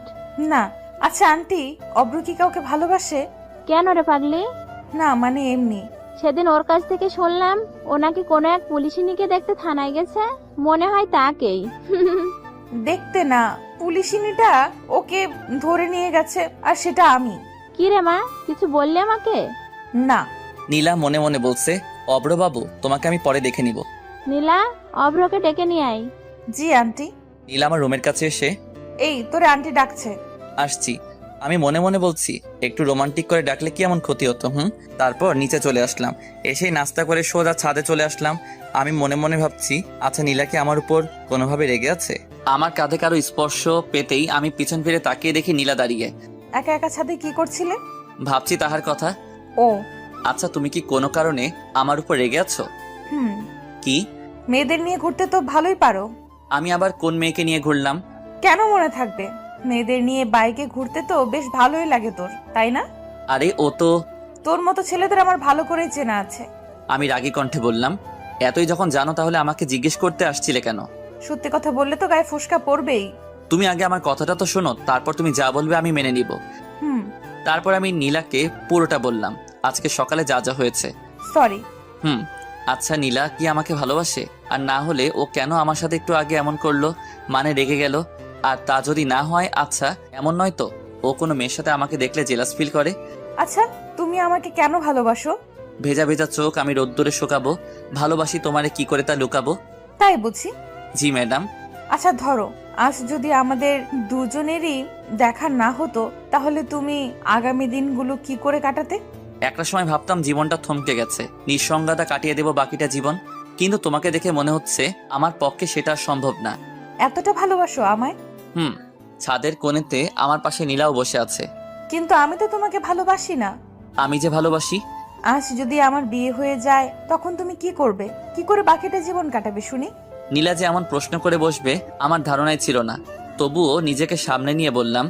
না। আচ্ছা আন্টি, অব্র কি কাউকে ভালোবাসে? কেন রে পাগলি? না মানে এমনি। সেদিন ওর কাছ থেকে শুনলাম ও নাকি কোনো এক পুলিশিনীকে দেখতে থানায় গেছে। মনে হয় তাকেই। দেখতে না, পুলিশিনিটা ওকে ধরে নিয়ে গেছে, আর সেটা আমি। কি রে মা, কিছু বললি আমাকে? না। নীলা মনে মনে বলছে, অব্রবাবু তোমাকে আমি পরে দেখে নিব। নীলা, অভ্রকে ডেকে নিয়ে আয়। জি আন্টি। নীলা আমার রুমের কাছে এসে, এই তোরে আন্টি ডাকছে। আসছি। আমি মনে মনে বলছি, একটু রোমান্টিক করে ডাকলে কি এমন ক্ষতি হতো? তারপর নিচে চলে আসলাম। এসেই নাস্তা করে সোজা ছাদে চলে আসলাম। আমি মনে মনে ভাবছি, আচ্ছা নীলা কি আমার উপর কোনোভাবে রেগে আছে? আমার কাঁধে কারো স্পর্শ পেতেই আমি পিছন ফিরে তাকিয়ে দেখি নীলা দাঁড়িয়ে। একা একা ছাদে কি করছিলে? ভাবছি তাহার কথা। ও আচ্ছা, তুমি কি কোনো কারণে আমার উপর রেগে আছো? কি? মেয়েদের নিয়ে ঘুরতে তো ভালোই পারো। আমি আবার কোন মেয়েকে নিয়ে ঘুরলাম? কেন মনে থাকবে? মেয়েদের নিয়ে বাইকে ঘুরতে তো বেশ ভালোই লাগে তোর, তাই না? আরে ও তো। তোর মতো ছেলেদের আমার ভালো করেই চেনা আছে। আমি রাগী কণ্ঠে বললাম, এতই যখন জানো তাহলে আমাকে জিজ্ঞেস করতে আসছিলে কেন? সত্যি কথা বললে তো গায়ে ফোসকা পড়বেই। তুমি আগে আমার কথাটা তো শোনো, তারপর তুমি যা বলবে আমি মেনে নিব। তারপর আমি নীলাকে পুরোটা বললাম, আজকে সকালে যা যা হয়েছে। সরি। আচ্ছা নীলা কি আমাকে ভালোবাসে? আর না হলে ও কেন আমার সাথে একটু আগে এমন করলো, মানে রেগে গেল? আর তা যদি না হয়, আচ্ছা এমন নয় তো ও কোনো মেয়ের সাথে আমাকে দেখলে জেলাস ফিল করে? আচ্ছা তুমি আমাকে কেন ভালোবাসো? ভেজা ভেজা চোখ আমি রোদ্দুরে শুকাবো। ভালোবাসি তোমারে কি করে তা লুকাবো? তাই বুঝি। জি ম্যাডাম। আচ্ছা ধরো, আজ যদি আমাদের দুজনেরই দেখা না হতো, তাহলে তুমি আগামী দিনগুলো কি করে কাটাতে? একটা সময় ভাবতাম জীবনটা থমকে গেছে, নিঃসঙ্গতা কাটিয়ে দেব বাকিটা জীবন। কিন্তু তোমাকে দেখে মনে হচ্ছে আমার পক্ষে সেটা সম্ভব না। এতটা ভালোবাসো আমায়? ছাদের কোণেতে আমার পাশে নীলাও বসে আছে। কিন্তু আমি তো তোমাকে ভালোবাসি না। আমি যে ভালোবাসি। আজ যদি আমার বিয়ে হয়ে যায়, তখন তুমি কি করবে? কি করে বাকিটা জীবন কাটাবে শুনি? নীলা যে এমন প্রশ্ন করে বসবে আমার ধারণাই ছিল না। তবুও নিজেকে সামনে নিয়ে বললাম,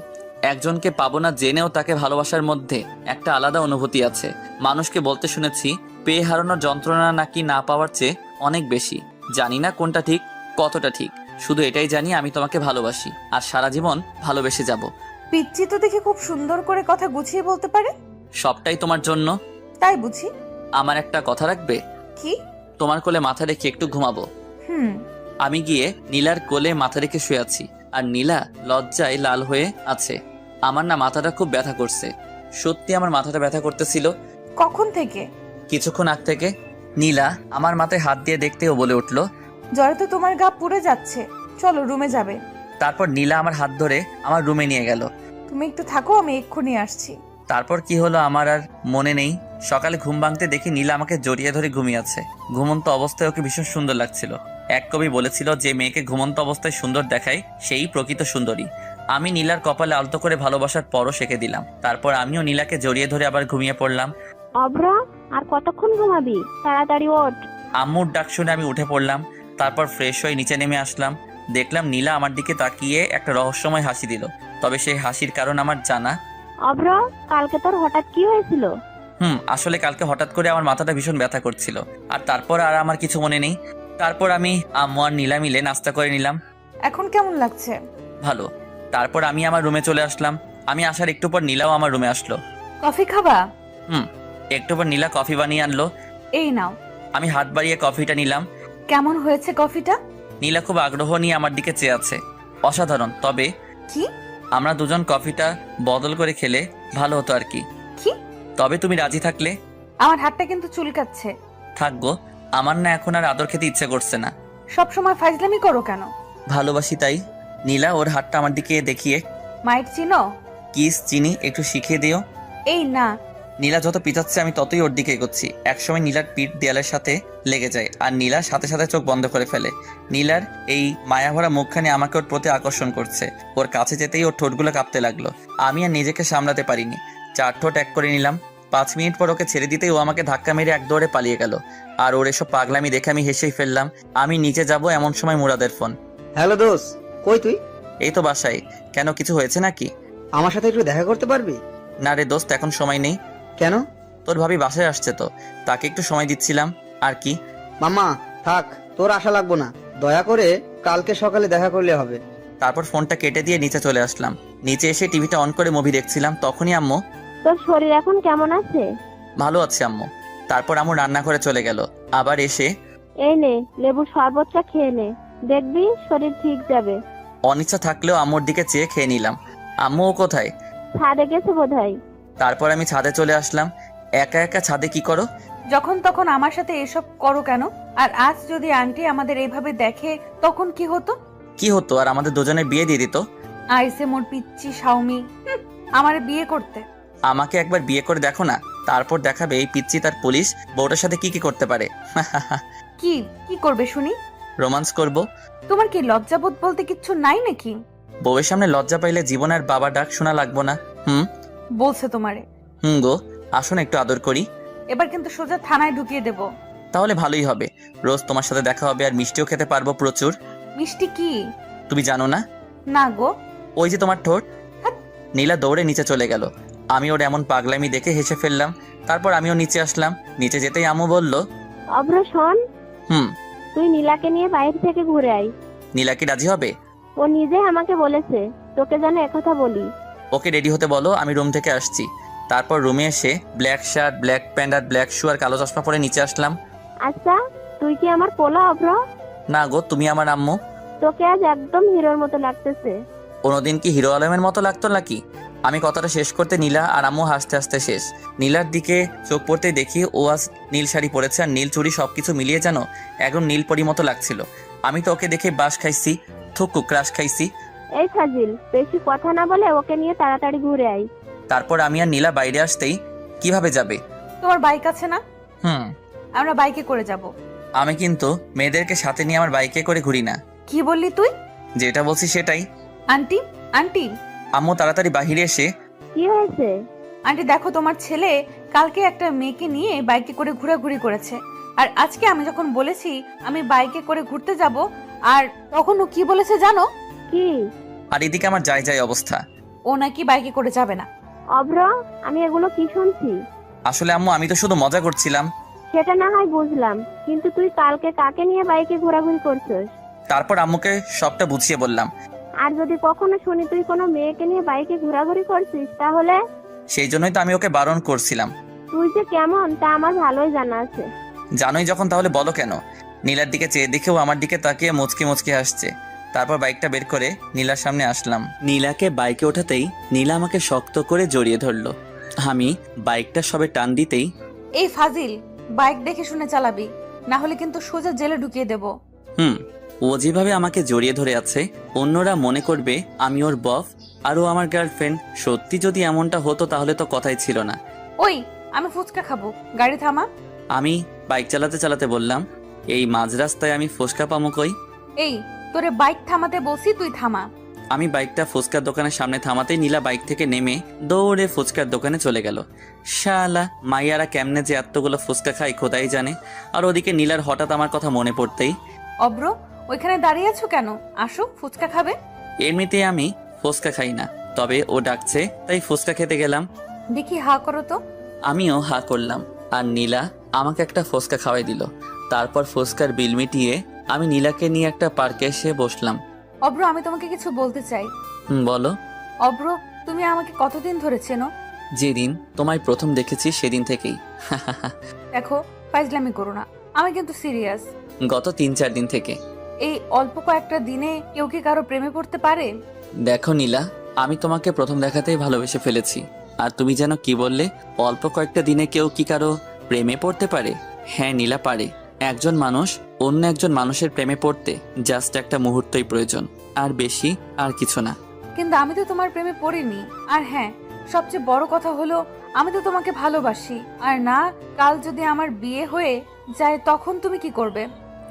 একজনকে পাবো না জেনেও তাকে ভালোবাসার মধ্যে একটা আলাদা অনুভূতি আছে। মানুষকে বলতে শুনেছি, পেয়ে হারানোর যন্ত্রণা নাকি না পাওয়ার চেয়ে অনেক বেশি। জানি না কোনটা ঠিক, কতটা ঠিক, শুধু এটাই জানি আমি তোমাকে ভালোবাসি আর সারা জীবন ভালোবেসে যাব। পিচ্চি তো দেখে খুব সুন্দর করে কথা গুছিয়ে বলতে পারে। সবটাই তোমার জন্য। তাই বুঝি। আমার একটা কথা রাখবে? কি? তোমার কোলে মাথা রেখে একটু ঘুমাবো। আমি গিয়ে নীলার কোলে মাথা রেখে শুয়ে আছি, আর নীলা লজ্জায় লাল হয়ে আছে। আমার না মাথাটা খুব ব্যথা করছে। সত্যি আমার মাথাটা ব্যথা করতেছিল। কখন থেকে? কিছুক্ষণ আগ থেকে। নীলা আমার মাথায় হাত দিয়ে দেখতেও বলে উঠলো, জ্বরে তো তোমার গা পুড়ে যাচ্ছে, চলো রুমে যাবে। তারপর নীলা আমার হাত ধরে আমার রুমে নিয়ে গেল। তুমি একটু থাকো, আমি এক্ষুনি আসছি। তারপর কি হলো আমার আর মনে নেই। সকালে ঘুম ভাঙতে দেখি নীলা আমাকে জড়িয়ে ধরে ঘুমিয়ে আছে। ঘুমন্ত অবস্থায় ওকে ভীষণ সুন্দর লাগছিল। এক কবি বলেছিল, যে মেয়েকে ঘুমন্ত অবস্থায় সুন্দর দেখায় সেই প্রকৃত সুন্দরী। আমি নীলার কপালে আলতো করে ভালোবাসার পরও সেঁকে দিলাম। তারপর আমিও নীলাকে জড়িয়ে ধরে আবার ঘুমিয়ে পড়লাম। অভ্র, আর কতক্ষণ ঘুমাবি? তাড়াতাড়ি ওঠ। আম্মুর ডাক শুনে আমি উঠে পড়লাম। তারপর ফ্রেশ হয়ে নিচে নেমে আসলাম। দেখলাম নীলা আমার দিকে তাকিয়ে একটা রহস্যময় হাসি দিল। তবে সেই হাসির কারণ আমার জানা। অভ্র, কালকে তোর হঠাৎ কি হয়েছিল? আসলে কালকে হঠাৎ করে আমার মাথাটা ভীষণ ব্যথা করছিল, আর তারপর আর আমার কিছু মনে নেই। তারপর আমি আম্মু আর নীলা মিলে নাস্তা করে নিলাম। এখন কেমন লাগছে? ভালো। তারপর আমি আমার রুমে চলে আসলাম। আমি আসার একটু পর নীলাও আমার রুমে আসলো। কফি খাবা? একটু পর নীলা কফি বানিয়ে আনলো। এই নাও। আমি হাত বাড়িয়ে কফিটা নিলাম। কেমন হয়েছে কফিটা? নীলা খুব আগ্রহ নিয়ে আমার দিকে চেয়ে আছে। অসাধারণ। তবে কি? আমরা দুজন কফিটা বদল করে খেলে ভালো হতো আর কি। কি? তবে তুমি রাজি থাকলে। আমার হাতটা কিন্তু চুলকাচ্ছে। থাকবো। আমার না এখন আর আদর খেতে ইচ্ছে করছে না। সব সময় ফাইজলামি করো কেন? ভালোবাসি তাই। নীলা ওর হাতটা আমার দিকে দেখিয়ে, মাইক চিনো? কিস চিনি, একটু শিখিয়ে দিও। এই না। নীলা যত পিছাচ্ছে আমি ততই ওর দিকে এগোচ্ছি। একসময় নীলার পিঠ দেয়ালের সাথে লেগে যায় আর নীলা সাথে সাথে চোখ বন্ধ করে ফেলে। নীলার এই মায়াভরা মুখখানি আমাকে ওর প্রতি আকর্ষণ করছে। ওর কাছে যেতেই ওর ঠোঁটগুলো কাঁপতে লাগলো। আমি আর নিজেকে সামলাতে পারিনি। 4 ঠোঁট এক করে নিলাম। 5 মিনিট পর ওকে ছেড়ে দিতেই ও আমাকে ধাক্কা মেরে এক দৌড়ে পালিয়ে গেল। আর ওর এসব পাগলামি দেখে আমি হেসেই ফেললাম। আমি নিচে যাব এমন সময় মুরাদের ফোন। হ্যালো দোষ, কই তুই? এই তো বাসায়। কেন, কিছু হয়েছে নাকি? আমার সাথে একটু দেখা করতে পারবি? না রে দোস্ত, এখন সময় নেই। কেন? তোর ভাবি বাসায় আসছে তো, তাকে একটু সময় দিচ্ছিলাম আর কি। মামা থাক, তোর আশা লাগবো না। দয়া করে কালকে সকালে দেখা করলে হবে। তারপর ফোনটা কেটে দিয়ে নিচে চলে আসলাম। নিচে এসে টিভিটা অন করে মুভি দেখছিলাম। তখনই আম্মু। তোর শরীর এখন কেমন আছে? ভালো আছে আম্মু। তারপর আম্মু রান্নাঘরে চলে গেল। আবার এসে, এই নে লেবুর শরবতটা খেয়ে নে, দেখবি শরীর ঠিক যাবে। অনিচ্ছা থাকলেও আম্মুর দিকে চেয়ে খেয়ে নিলাম। আম্মু ও কোথায়? ছাদে গেছে বোধহয়। তারপর আমি ছাদে চলে আসলাম। একা একা ছাদে কি করো? যখন তখন আমার সাথে এসব করো কেন? আর আজ যদি আন্টি আমাদের এইভাবে দেখে তখন কি হতো? কি হতো, আর আমাদের দুজনের বিয়ে দিয়ে দিত। আইসে মোর পিচ্চি শাওমি আমারে বিয়ে করতে। আমাকে একবার বিয়ে করে দেখো না, তারপর দেখাবে এই পিচ্চি তার পুলিশ বউটার সাথে কি কি করতে পারে। কি কি করবে শুনি? রোমান্স করব। তোমার কি লজ্জাবোধ বলতে কিচ্ছু নাই নাকি? বউয়ের সামনে লজ্জা পাইলে জীবন আর বাবা ডাক শোনা লাগবো না। বলছে তোমারে। গো, আসুন একটু আদর করি। এবার কিন্তু সোজা থানায় ঢুকিয়ে দেব। তাহলে ভালোই হবে। রোজ তোমার সাথে দেখা হবে আর মিষ্টিও খেতে পারবো প্রচুর। মিষ্টি কি? তুমি জানো না? না গো। ওই যে তোমার ঠোঁট। নীলা দৌড়ে নিচে চলে গেল। আমি ওর এমন পাগলামি দেখে হেসে ফেললাম। তারপর আমিও নিচে আসলাম। নিচে যেতেই আম্মু বলল, অভ্র শোন, হুম। তুই নীলাকে নিয়ে বাইরে থেকে ঘুরে আয়। নীলা কি রাজি হবে? ও নিজে আমাকে বলেছে তোকে যেন একথা বলি। ওকে রেডি হতে বলো, আমি রুম থেকে আসছি। তারপর রুমে এসে ব্ল্যাক শার্ট, ব্ল্যাক প্যান্ট আর ব্ল্যাক শু আর কালো চশমা পরে নিচে আসলাম। আচ্ছা, তুই কি আমার পোলা অভ্র? না গো, তুমি আমার আম্মু। তোকে আজ একদম হিরোর মতো লাগতেছে। কোনোদিন কি হিরো আলমের মতো লাগতো নাকি? আমি কথাটা শেষ করতে নীলা আর আম্মু হাসতে হাসতে শেষ। নীলার দিকে চোখ পড়তেই দেখি ও আজ নীল শাড়ি পরেছে আর নীল চুড়ি, সবকিছু মিলিয়ে যেন একদম নীল পরি মতো লাগছিল। আমি তো ওকে দেখে বাস খাইছি, থুকু ক্রাশ খাইছি। এই ফাজিল, বেশি কথা না বলে ওকে নিয়ে তাড়াতাড়ি ঘুরে আয়। তারপর আমি আর নীলা বাইরে আসতেই, কিভাবে যাবে? তোমার বাইক আছে না? হুম। আমরা বাইকে করে যাব। আমি কিন্তু মেয়েদেরকে সাথে নিয়ে আমার বাইকে করে ঘুরি না। কি বললি তুই? যেটা বলছি সেটাই। Aunty, aunty. আম্মু তাড়াতাড়ি বাহিরে এসে, কি হয়েছে? আন্টি দেখো, তোমার ছেলে কালকে একটা মেয়েকে নিয়ে বাইকে করে ঘোরাঘুরি করেছে। আর আজকে আমি যখন বলেছি আমি বাইকে করে ঘুরতে যাব, আর তখন ও কি বলেছে জানো? কি? আর এদিকে আমার যাই যাই অবস্থা। ও নাকি বাইকে করে যাবে না। অভ্র, আমি এগুলো কি শুনছি? আসলে আম্মু, আমি তো শুধু মজা করছিলাম। সেটা না হয় বুঝলাম, কিন্তু তুই কালকে কাকে নিয়ে বাইকে ঘোরাঘুরি করছিস? তারপর আম্মুকে সবটা বুঝিয়ে বললাম। আর যদি কখনো শুনি তুই কোনো মেয়েকে নিয়ে বাইকে ঘোরাঘুরি করছিস, তাহলে? সেই জন্যই তো আমি ওকে বারণ করছিলাম। তুই যে কেমন তা আমার ভালোই জানা আছে। জানোই যখন, তাহলে বলো কেন? নীলার দিকে চেয়ে দেখেও আমার দিকে তাকিয়ে মুচকি মুচকি হাসছে। তারপর বাইকটা বের করে নীলার সামনে আসলাম। নীলাকে বাইকে ওঠাতেই নীলা আমাকে শক্ত করে জড়িয়ে ধরলো। আমি বাইকটা সবে টান দিতেই, এই ফাজিল, বাইক দেখে শুনে চালাবি, না হলে কিন্তু সোজা জেলে ঢুকিয়ে দেব। ও যেভাবে আমাকে জড়িয়ে ধরে আছে, অন্যরা মনে করবে আমি ওর বফ আর ও আমার গার্লফ্রেন্ড। সত্যি যদি এমনটা হতো তাহলে তো কথাই ছিল না। ওই, আমি ফুচকা খাবো, গাড়ি থামা। আমি বাইক চালাতে চালাতে বললাম, এই মাঝ রাস্তায় আমি ফুচকা পামো কই? এই, তোরে বাইক থামাতে বলছি, তুই থামা। আমি বাইকটা ফুচকার দোকানের সামনে থামাতেই নীলা বাইক থেকে নেমে দৌড়ে ফুচকার দোকানে চলে গেল। শালা মাইয়ারা কেমনে যে এতগুলো ফুচকা খায় খোদাই জানে। আর ওদিকে নীলার হঠাৎ আমার কথা মনে পড়তেই, অব্র, ওইখানে দাঁড়িয়ে আছো কেন? আসো, ফুচকা খাবে। এমনিতে আমি ফুচকা খাই না, তবে ও ডাকছে তাই ফুচকা খেতে গেলাম। দেখি হা করো তো। আমিও হা করলাম আর নীলা আমাকে একটা ফুচকা খাওয়াই দিল। তারপর ফুচকার বিল মিটিয়ে আমি নীলাকে নিয়ে একটা পার্কে এসে বসলাম। অব্র, আমি তোমাকে কিছু বলতে চাই। বলো। অব্র, তুমি আমাকে কতদিন ধরে চেনো? যেদিন তোমায় প্রথম দেখেছি সেদিন থেকেই। দেখো, ফাইজলামি করো না, আমি কিন্তু সিরিয়াস। গত 3-4 দিন থেকে। এই অল্প কয়েকটা দিনে কেউ কি কারো প্রেমে পড়তে পারে? দেখো নীলা, আমি তোমাকে প্রথম দেখাতেই ভালোবেসে ফেলেছি। আর তুমি যেন কি বললে, অল্প কয়েকটা দিনে কেউ কি কারো প্রেমে পড়তে পারে? হ্যাঁ নীলা, পারে। একজন মানুষ অন্য একজন মানুষের প্রেমে পড়তে জাস্ট একটা মুহূর্তই প্রয়োজন, আর বেশি আর কিছু না। কিন্তু আমি তো তোমার প্রেমে পড়িনি। আর হ্যাঁ, সবচেয়ে বড় কথা হলো আমি তো তোমাকে ভালোবাসি। আর না, কাল যদি আমার বিয়ে হয়ে যায় তখন তুমি কি করবে?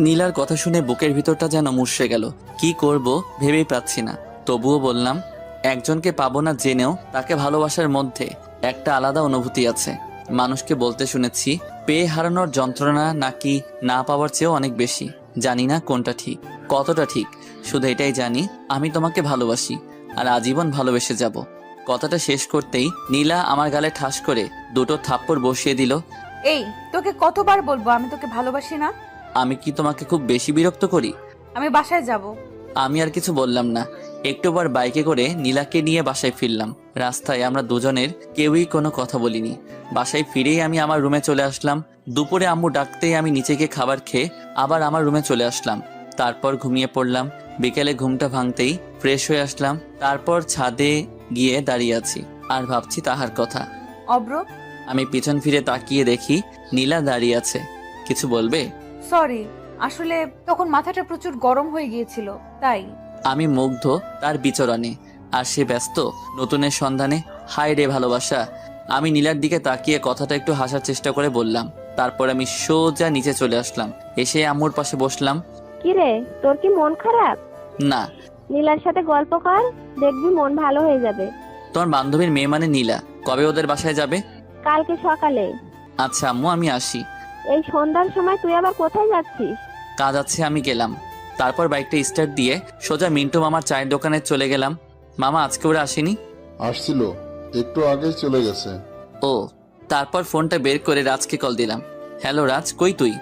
নীলার কথা শুনে বুকের ভিতরটা যেন মুষড়ে গেল। কি করব ভেবেই পাচ্ছি না। তবুও বললাম, একজনকে পাবো না জেনেও তাকে ভালোবাসার মধ্যে একটা আলাদা অনুভূতি আছে। মানুষকে বলতে শুনেছি, পেয়ে হারানোর যন্ত্রণা নাকি না পাওয়ার চেয়েও অনেক বেশি। জানি না কোনটা ঠিক, কতটা ঠিক, শুধু এটাই জানি আমি তোমাকে ভালোবাসি আর আজীবন ভালোবেসে যাব। কথাটা শেষ করতেই নীলা আমার গালে ঠাস করে 2টো থাপ্পড় বসিয়ে দিল। এই, তোকে কতবার বলবো আমি তোকে ভালোবাসি না? আমি কি তোমাকে খুব বেশি বিরক্ত করি? আমি বাসায় যাব। আমি আর কিছু বললাম না। একটুবার বাইকে করে নীলাকে নিয়ে বাসায় ফিরলাম। রাস্তায় আমরা দুজনের কেউই কোনো কথা বলিনি। বাসায় ফিরেই আমি আমার রুমে চলে আসলাম। দুপুরে আম্মু ডাকতেই আমি নিচে গিয়ে খাবার খেয়ে আবার আমার রুমে চলে আসলাম। তারপর ঘুমিয়ে পড়লাম। বিকেলে ঘুমটা ভাঙতেই ফ্রেশ হয়ে আসলাম। তারপর ছাদে গিয়ে দাঁড়িয়ে আছি আর ভাবছি তাহার কথা। অব্র, আমি পিছন ফিরে তাকিয়ে দেখি নীলা দাঁড়িয়ে আছে। কিছু বলবে? সরি, আসলে তখন মাথাটা প্রচুর গরম হয়ে গিয়েছিল তাই। আমি মুগ্ধ তার বিচরণে, আর সে ব্যস্ত নতুনের সন্ধানে। হায় রে ভালোবাসা। আমি নীলার দিকে তাকিয়ে কথাটা একটু হাসার চেষ্টা করে বললাম। তারপর আমি সোজা নিচে চলে আসলাম। এসে আম্মুর পাশে বসলাম। কি রে, তোর কি মন খারাপ? না। নীলার সাথে গল্প কর, দেখবি মন ভালো হয়ে যাবে। তোমার বান্ধবীর মেয়ে মানে নীলা, কবে ওদের বাসায় যাবে? কালকে সকালে। আচ্ছা আম্মু, আমি আসি। এই সন্ধ্যার সময় তুই আবার কোথায় যাচ্ছিস? কাজ আছে, আমি গেলাম। তারপর বাইকটা স্টার্ট দিয়ে সোজা মিন্টু মামার চায়ের দোকানে চলে গেলাম। মামা আজকে ওরা আসেনি? আসছিল, একটু আগেই চলে গেছে। ও। তারপর ফোনটা বের করে রাজকে কল দিলাম। হ্যালো রাজ, কই তুই?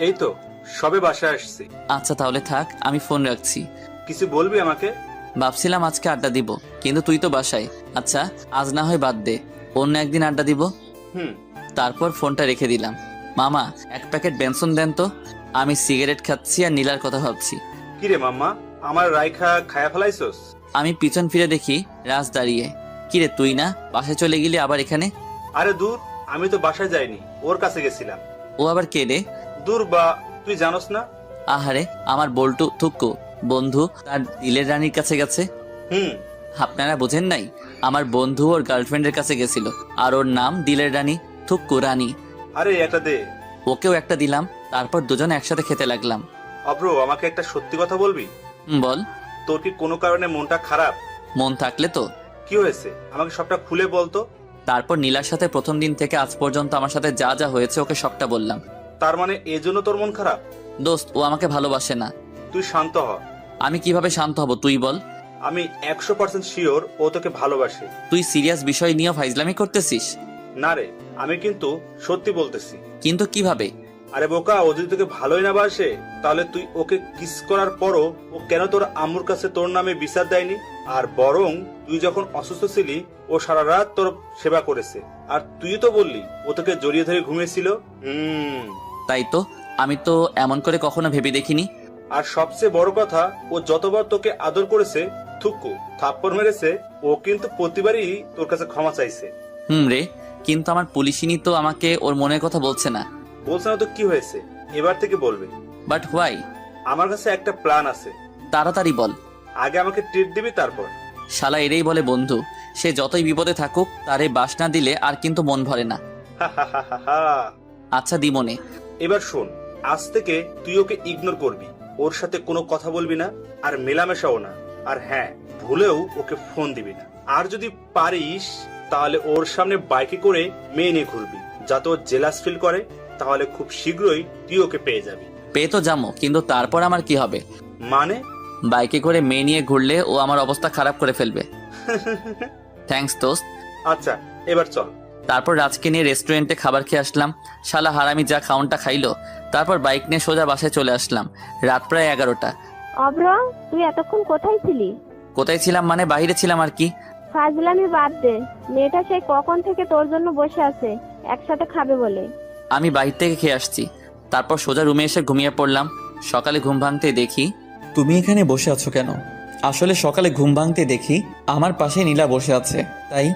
এই তো সবে বাসায় আসছি। আচ্ছা তাহলে থাক, আমি ফোন রাখছি। কিছু বলবি আমাকে? ভাবছিলাম আজকে আড্ডা দিব, কিন্তু তুই তো বাসায়। আচ্ছা আজ না হয় বাদ দে, অন্য একদিন আড্ডা দিব। তারপর ফোনটা রেখে দিলাম। মামা 1 প্যাকেট বেনসন দেন তো, আমি সিগারেট খাচ্ছি আর নীলার কথা ভাবছি। কিরে মাম্মা, আমার রাইখা খায়া ফেলাইছস? আমি পিছন ফিরে দেখি রাজ দাঁড়িয়ে। কিরে তুই না বাসায় চলে গেলি আবার এখানে? আরে দূর, আমি তো বাসায় যাইনি, ওর কাছে গেছিলাম। ও আবার কে রে? দূর বা, তুই জানোস না? আহারে, আমার বল্টু থুক্কু বন্ধু তার দিলের রানীর কাছে গেছে। আপনারা বোঝেন নাই, আমার বন্ধু ওর গার্লফ্রেন্ডের কাছে গেছিল, আর ওর নাম দিলের রানী, থুক্কু রানী। আরে একটা দে। ওকেও একটা দিলাম। তারপর দুজনে একসাথে খেতে লাগলাম। অব্র, আমাকে একটা সত্যি কথা বলবি? বল। তোর কি কোনো কারণে মনটা খারাপ? মন থাকলে তো। কি হয়েছে আমাকে সবটা খুলে বলতো। তারপর নীলার সাথে প্রথম দিন থেকে আজ পর্যন্ত আমার সাথে যা যা হয়েছে ওকে সবটা বললাম। তার মানে এজন্য তোর মন খারাপ? দোস্ত, ও আমাকে ভালোবাসে না। তুই শান্ত হ। আমি কিভাবে শান্ত হব তুই বল? আমি 100% শিওর ও তোকে ভালোবাসে। তুই সিরিয়াস বিষয় নিয়ে ফাইজলামি করতেছিস? না রে, আমি কিন্তু সত্যি বলতেছি। কিন্তু কিভাবে? আরে বোকা, ও যদি তোকে ভালোই না বাসে তাহলে তুই ওকে কিস করার পরও ও কেন তোর আম্মুর কাছে তোর নামে বিচার দেয়নি? আর বরং তুই যখন অসুস্থ ছিলি ও সারা রাত তোর সেবা করেছে, আর তুই তো বললি ও তোকে জড়িয়ে ধরে ঘুমিয়েছিল। তাই তো, আমি তো এমন করে কখনো ভেবে দেখিনি। আর সবচেয়ে বড় কথা, ও যতবার তোকে আদর করেছে, থুকু থাপ্পড় মেরেছে, ও কিন্তু প্রতিবারই তোর কাছে ক্ষমা চাইছে। রে, কিন্তু আমার পুলিশিনি তো আমাকে ওর মনের কথা বলছে না। বলছে না তো কি হয়েছে, এবার থেকে বলবে। But why? আমার কাছে একটা প্ল্যান আছে। তাড়াতাড়ি বল। আগে আমাকে ট্রিট দিবি, তারপর। শালা এরেই বলে বন্ধু, সে যতই বিপদে থাকুক তারে বাস না দিলে আর কিন্তু মন ভরে না। আচ্ছা দিমনে। এবার শোন, আজ থেকে তুই ওকে ইগনোর করবি, ওর সাথে কোনো কথা বলবি না, আর মেলামেশাও না। আর হ্যাঁ, ভুলেও ওকে ফোন দিবি না। আর যদি পারিস তাহলে ওর সামনে বাইকে করে মেয়ে নিয়ে ঘুরবি, যাতে ও জেলাস ফিল করে। তাহলে খুব শীঘ্রই তুই ওকে পেয়ে যাবি। পেয়ে তো যাবো, কিন্তু তারপর আমার কি হবে? মানে? বাইকে করে মেয়ে নিয়ে ঘুরলে ও আমার অবস্থা খারাপ করে ফেলবে। থ্যাঙ্কস দোস্ত। আচ্ছা এবার চল। তারপর রাজকে নিয়ে রেস্টুরেন্টে খাবার খেয়ে আসলাম। শালা হারামি যা খাউনটা খাইলো। তারপর বাইক নিয়ে সোজা বাসায় চলে আসলাম। রাত প্রায় 11টা। অব্র, তুই এতক্ষণ কোথায় ছিলি? কোথায় ছিলাম মানে বাইরে ছিলাম আর কি। ফাজলামি বাদ দে, মেয়েটা সেই কখন থেকে তোর জন্য বসে আছে একসাথে খাবে বলে। আমি বাইরে থেকে খেয়ে আসছি, তারপর সোজা রুমে এসে ঘুমিয়ে পড়লাম। সকালে ঘুম ভাঙতে দেখি তুমি এখানে বসে আছো কেন? আসলে সকালে ঘুম ভাঙতে দেখি আমার পাশে নীলা বসে আছে, তাই।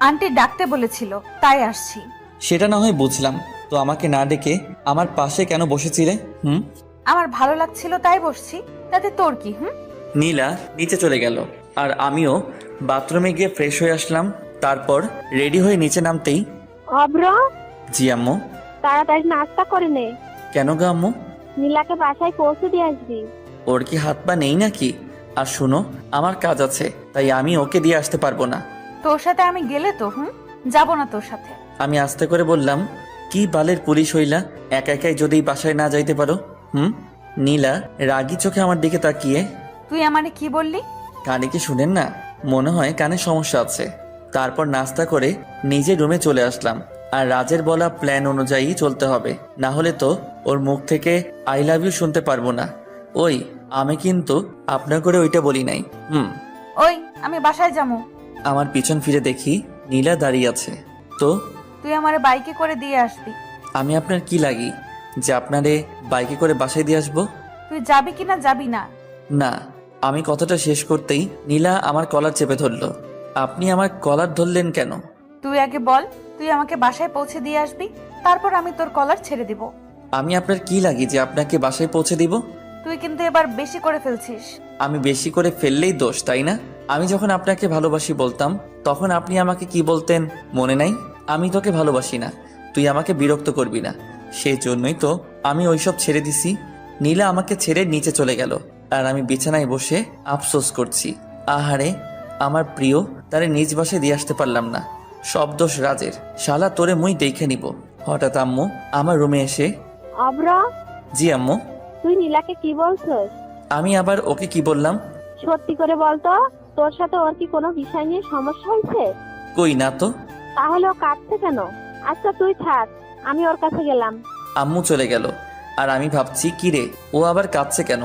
আন্টি ডাকতে বলেছিল, তাই আসছি। সেটা না হয় বুঝলাম, তো আমাকে না ডেকে আমার পাশে কেন বসেছিলে? আমার ভালো লাগছিল তাই বসছি, তাতে তোর কি? নীলা নিচে চলে গেল আর আমিও বাথরুমে গিয়ে ফ্রেশ হয়ে আসলাম। তারপর রেডি হয়ে নিচে নামতেই অব্র, জি আম্মু। তাড়াতাড়ি নাস্তা করে নে, কেন গো আম্মু? নীলাকে বাসায় পৌঁছে দিয়ে আসবি। ওর কি হাত পা নেই নাকি? আর শুনো, আমার কাজ আছে, তাই আমি ওকে দিয়ে আসতে পারবো না। তোর সাথে আমি গেলে তো যাব না তোর সাথে। আমি আস্তে করে বললাম, কি বালের পুলিশ হইলা, একা একাই যদি বাসায় না যাইতে পারো? নীলা রাগী চোখে আমার দিকে তাকিয়ে, তুই আমারে কি বললি? কানে কি শুনেন না? মনে হয় কানে সমস্যা আছে। তারপর নাস্তা করে নিজের রুমে চলে আসলাম। আর রাজের বলা প্ল্যান অনুযায়ী চলতে হবে, না হলে তো ওর মুখ থেকে আই লাভ ইউ শুনতে পারবো না। ওই, আমি কিন্তু আপনার করে ওইটা বলি নাই। ওই, আমি বাসায় যাবো। আমার পিছন ফিরে দেখি নীলা দাঁড়িয়ে আছে। তো তুই আমারে বাইকে করে দিয়ে আসবি। আমি আপনার কি লাগি যে আপনারে বাইকে করে বাসায় দিয়ে আসবো? তুই যাবি কিনা যাবি না? না। আমি কথাটা শেষ করতেই নীলা আমার কলার চেপে ধরলো। আপনি আমার কলার ধরলেন কেন? তুই আগে বল, তুই আমাকে বাসায় পৌঁছে দিয়ে আসবি, তারপর আমি তোর কলার ছেড়ে দিব। আমি আপনার কি লাগি যে আপনাকে বাসায় পৌঁছে দিব? তুই কিন্তু এবার বেশি করে ফেলছিস। আমি বেশি করে ফেললেই দোষ, তাই না? আমি যখন আপনাকে ভালোবাসি বলতাম, তখন আপনি আমাকে কি বলতেন মনে নাই? আমি তোকে ভালোবাসি না, তুই আমাকে বিরক্ত করবি না। সেই জন্যই তো আমি ওইসব ছেড়ে দিছি। নীলা আমাকে ছেড়ে নিচে চলে গেল আর আমি বিছানায় বসে আফসোস করছি। আহারে, আমার প্রিয় তারে নিজ বাসায় দিয়ে আসতে পারলাম না। সব দোষ রাজের। শালা তোরে মুই দেখে নিব। হঠাৎ আম্মু আমার রুমে এসে, অব্র, জি আম্মু। তুই নীলাকে কি বলছস? আমি আবার ওকে কি বললাম? সত্যি করে বলতো, তোর সাথে ওর কি কোনো বিষয় নিয়ে সমস্যা হয়েছে? কই না তো। তাহলে ও কাঁদছে কেন? আচ্ছা তুই থাক, আমি ওর কাছে গেলাম। আম্মু চলে গেল আর আমি ভাবছি, কি রে, ও আবার কাঁদছে কেন?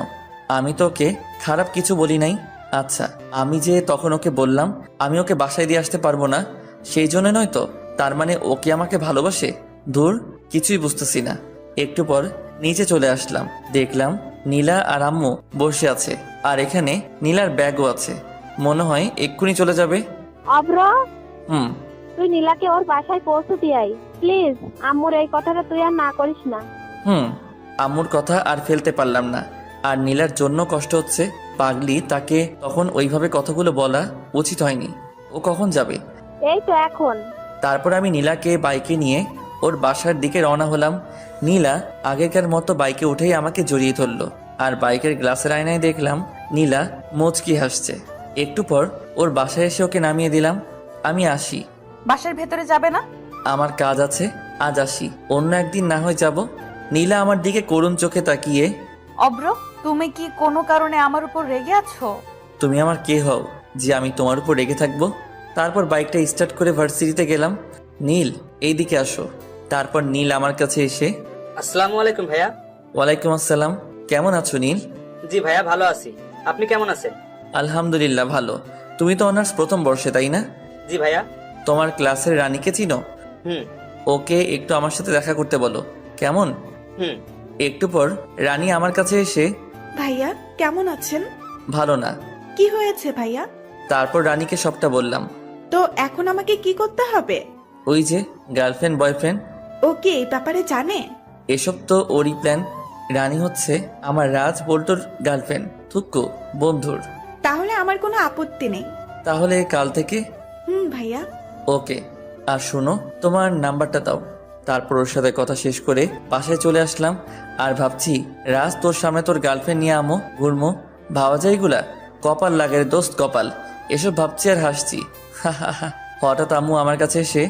আমি তো ওকে খারাপ কিছু বলি নাই। আচ্ছা, আমি যে তখন ওকে বললাম আমি ওকে বাসায় দিয়ে আসতে পারবো না, সেই জন্য নয় তো? তার মানে ওকে আমাকে ভালোবাসে? ধুর, কিছুই বুঝতেছি না। একটু পর নিচে চলে আসলাম, দেখলাম নীলা আর আম্মু বসে আছে আর এখানে নীলার ব্যাগও আছে। মনে হয় এক্ষুনি চলে যাবে। অব্র, হুম। তুই নীলাকে ওর বাসায় পৌঁছে দিয়ে আয় প্লিজ। আম্মুর এই কথাটা তুই আর না করিস না। আম্মুর কথা আর ফেলতে পারলাম না। আর নীলার জন্য কষ্ট হচ্ছে। পাগলি, তাকে তখন ওইভাবে কথাগুলো বলা উচিত হয়নি। ও কখন যাবে? এই তো এখন। তারপর আমি নীলাকে বাইকে নিয়ে ওর বাসার দিকে রওনা হলাম। নীলা আগেকার মতো বাইকে উঠেই আমাকে জড়িয়ে ধরলো আর বাইকের গ্লাসের আয়নায় দেখলাম নীলা মুচকি হাসছে। একটু পর ওর বাসায় এসে ওকে নামিয়ে দিলাম। আমি আসি। বাসার ভেতরে যাবে না? আমার কাজ আছে, আজ আসি, অন্য একদিন না হয় যাব। নীলা আমার দিকে করুণ চোখে তাকিয়ে, অব্র, তুমি কি কোনো কারণে আমার উপর রেগে আছো? তুমি আমার কে হও যে আমি তোমার উপর রেগে থাকবো? তারপর বাইকটা স্টার্ট করে ভার্সিটিতে গেলাম। নীল, এইদিকে আসো। তারপর নীল আমার কাছে এসে, আসসালামু আলাইকুম ভাইয়া। ওয়ালাইকুম আসসালাম। কেমন আছো নীল? জি ভাইয়া, ভালো আছি। আপনি কেমন আছেন? আলহামদুলিল্লাহ ভালো। তুমি তো অনার্স প্রথম বর্ষে, তাই না? জি ভাইয়া। তোমার ক্লাসের রানীকে চিনো? ওকে একটু আমার সাথে দেখা করতে বলো, কেমন? একটু পর রানী আমার কাছে এসে, ভাইয়া কেমন আছেন? ভালো না। কি হয়েছে ভাইয়া? তারপর রানীকে সবটা বললাম। তো এখন আমাকে কি করতে হবে? ওই যে গার্লফ্রেন্ড বয়ফ্রেন্ড, ও কি এই ব্যাপারে জানে? এসব তো ওরই প্ল্যান। রানী হচ্ছে আমার রাজ বল্টুর গার্লফ্রেন্ড, থুক্কু বন্ধুর। তাহলে আমার কোনো আপত্তি নেই। তাহলে কাল থেকে? ভাইয়া। ওকে। আর শোনো, তোমার নাম্বারটা দাও। তারপর ওর সাথে কথা শেষ করে বাসায় চলে আসলাম আর ভাবছি, রাজ তোর সামনে তোর গার্লফ্রেন্ড নিয়ে আমো ঘুরমো, ভাবা যায় এগুলা? কপাল লাগে রে দোস্ত, কপাল। এসব ভাবছি আর হাসছি। হঠাৎ আম্মু আমার কাছে এসে,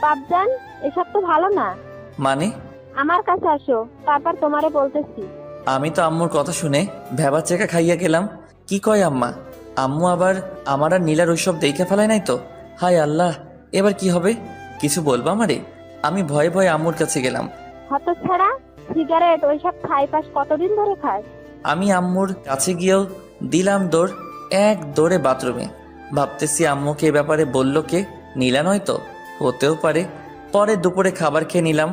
বাপজান, এসব তো ভালো না। মানে? আমার কাছে আসো, তারপর তোমারে বলতেছি। আমি তো আম্মুর কথা শুনে ভেবা চেকা খাইয়া গেলাম। কি কয় আম্মা? আম্মু আবার আমার আর নীলার ওইসব দেখে ফেলায় নাই তো? হায় আল্লাহ, এবার কি হবে? কিছু বলবো আমারে? আমি ভয়ে ভয়ে আম্মুর কাছে গেলাম। হতচ্ছাড়া, সিগারেট ওইসব খাই পাস কতদিন ধরে খাস? আমি আম্মুর কাছে গিয়েও দিলাম দৌড়, এক দৌড়ে বাথরুমে। ভাবতেছি আম্মুকে এ ব্যাপারে বলল কে? নীলা নয় তো? হতেও পারে। পরে দুপুরে খাবার খেয়ে নিলাম,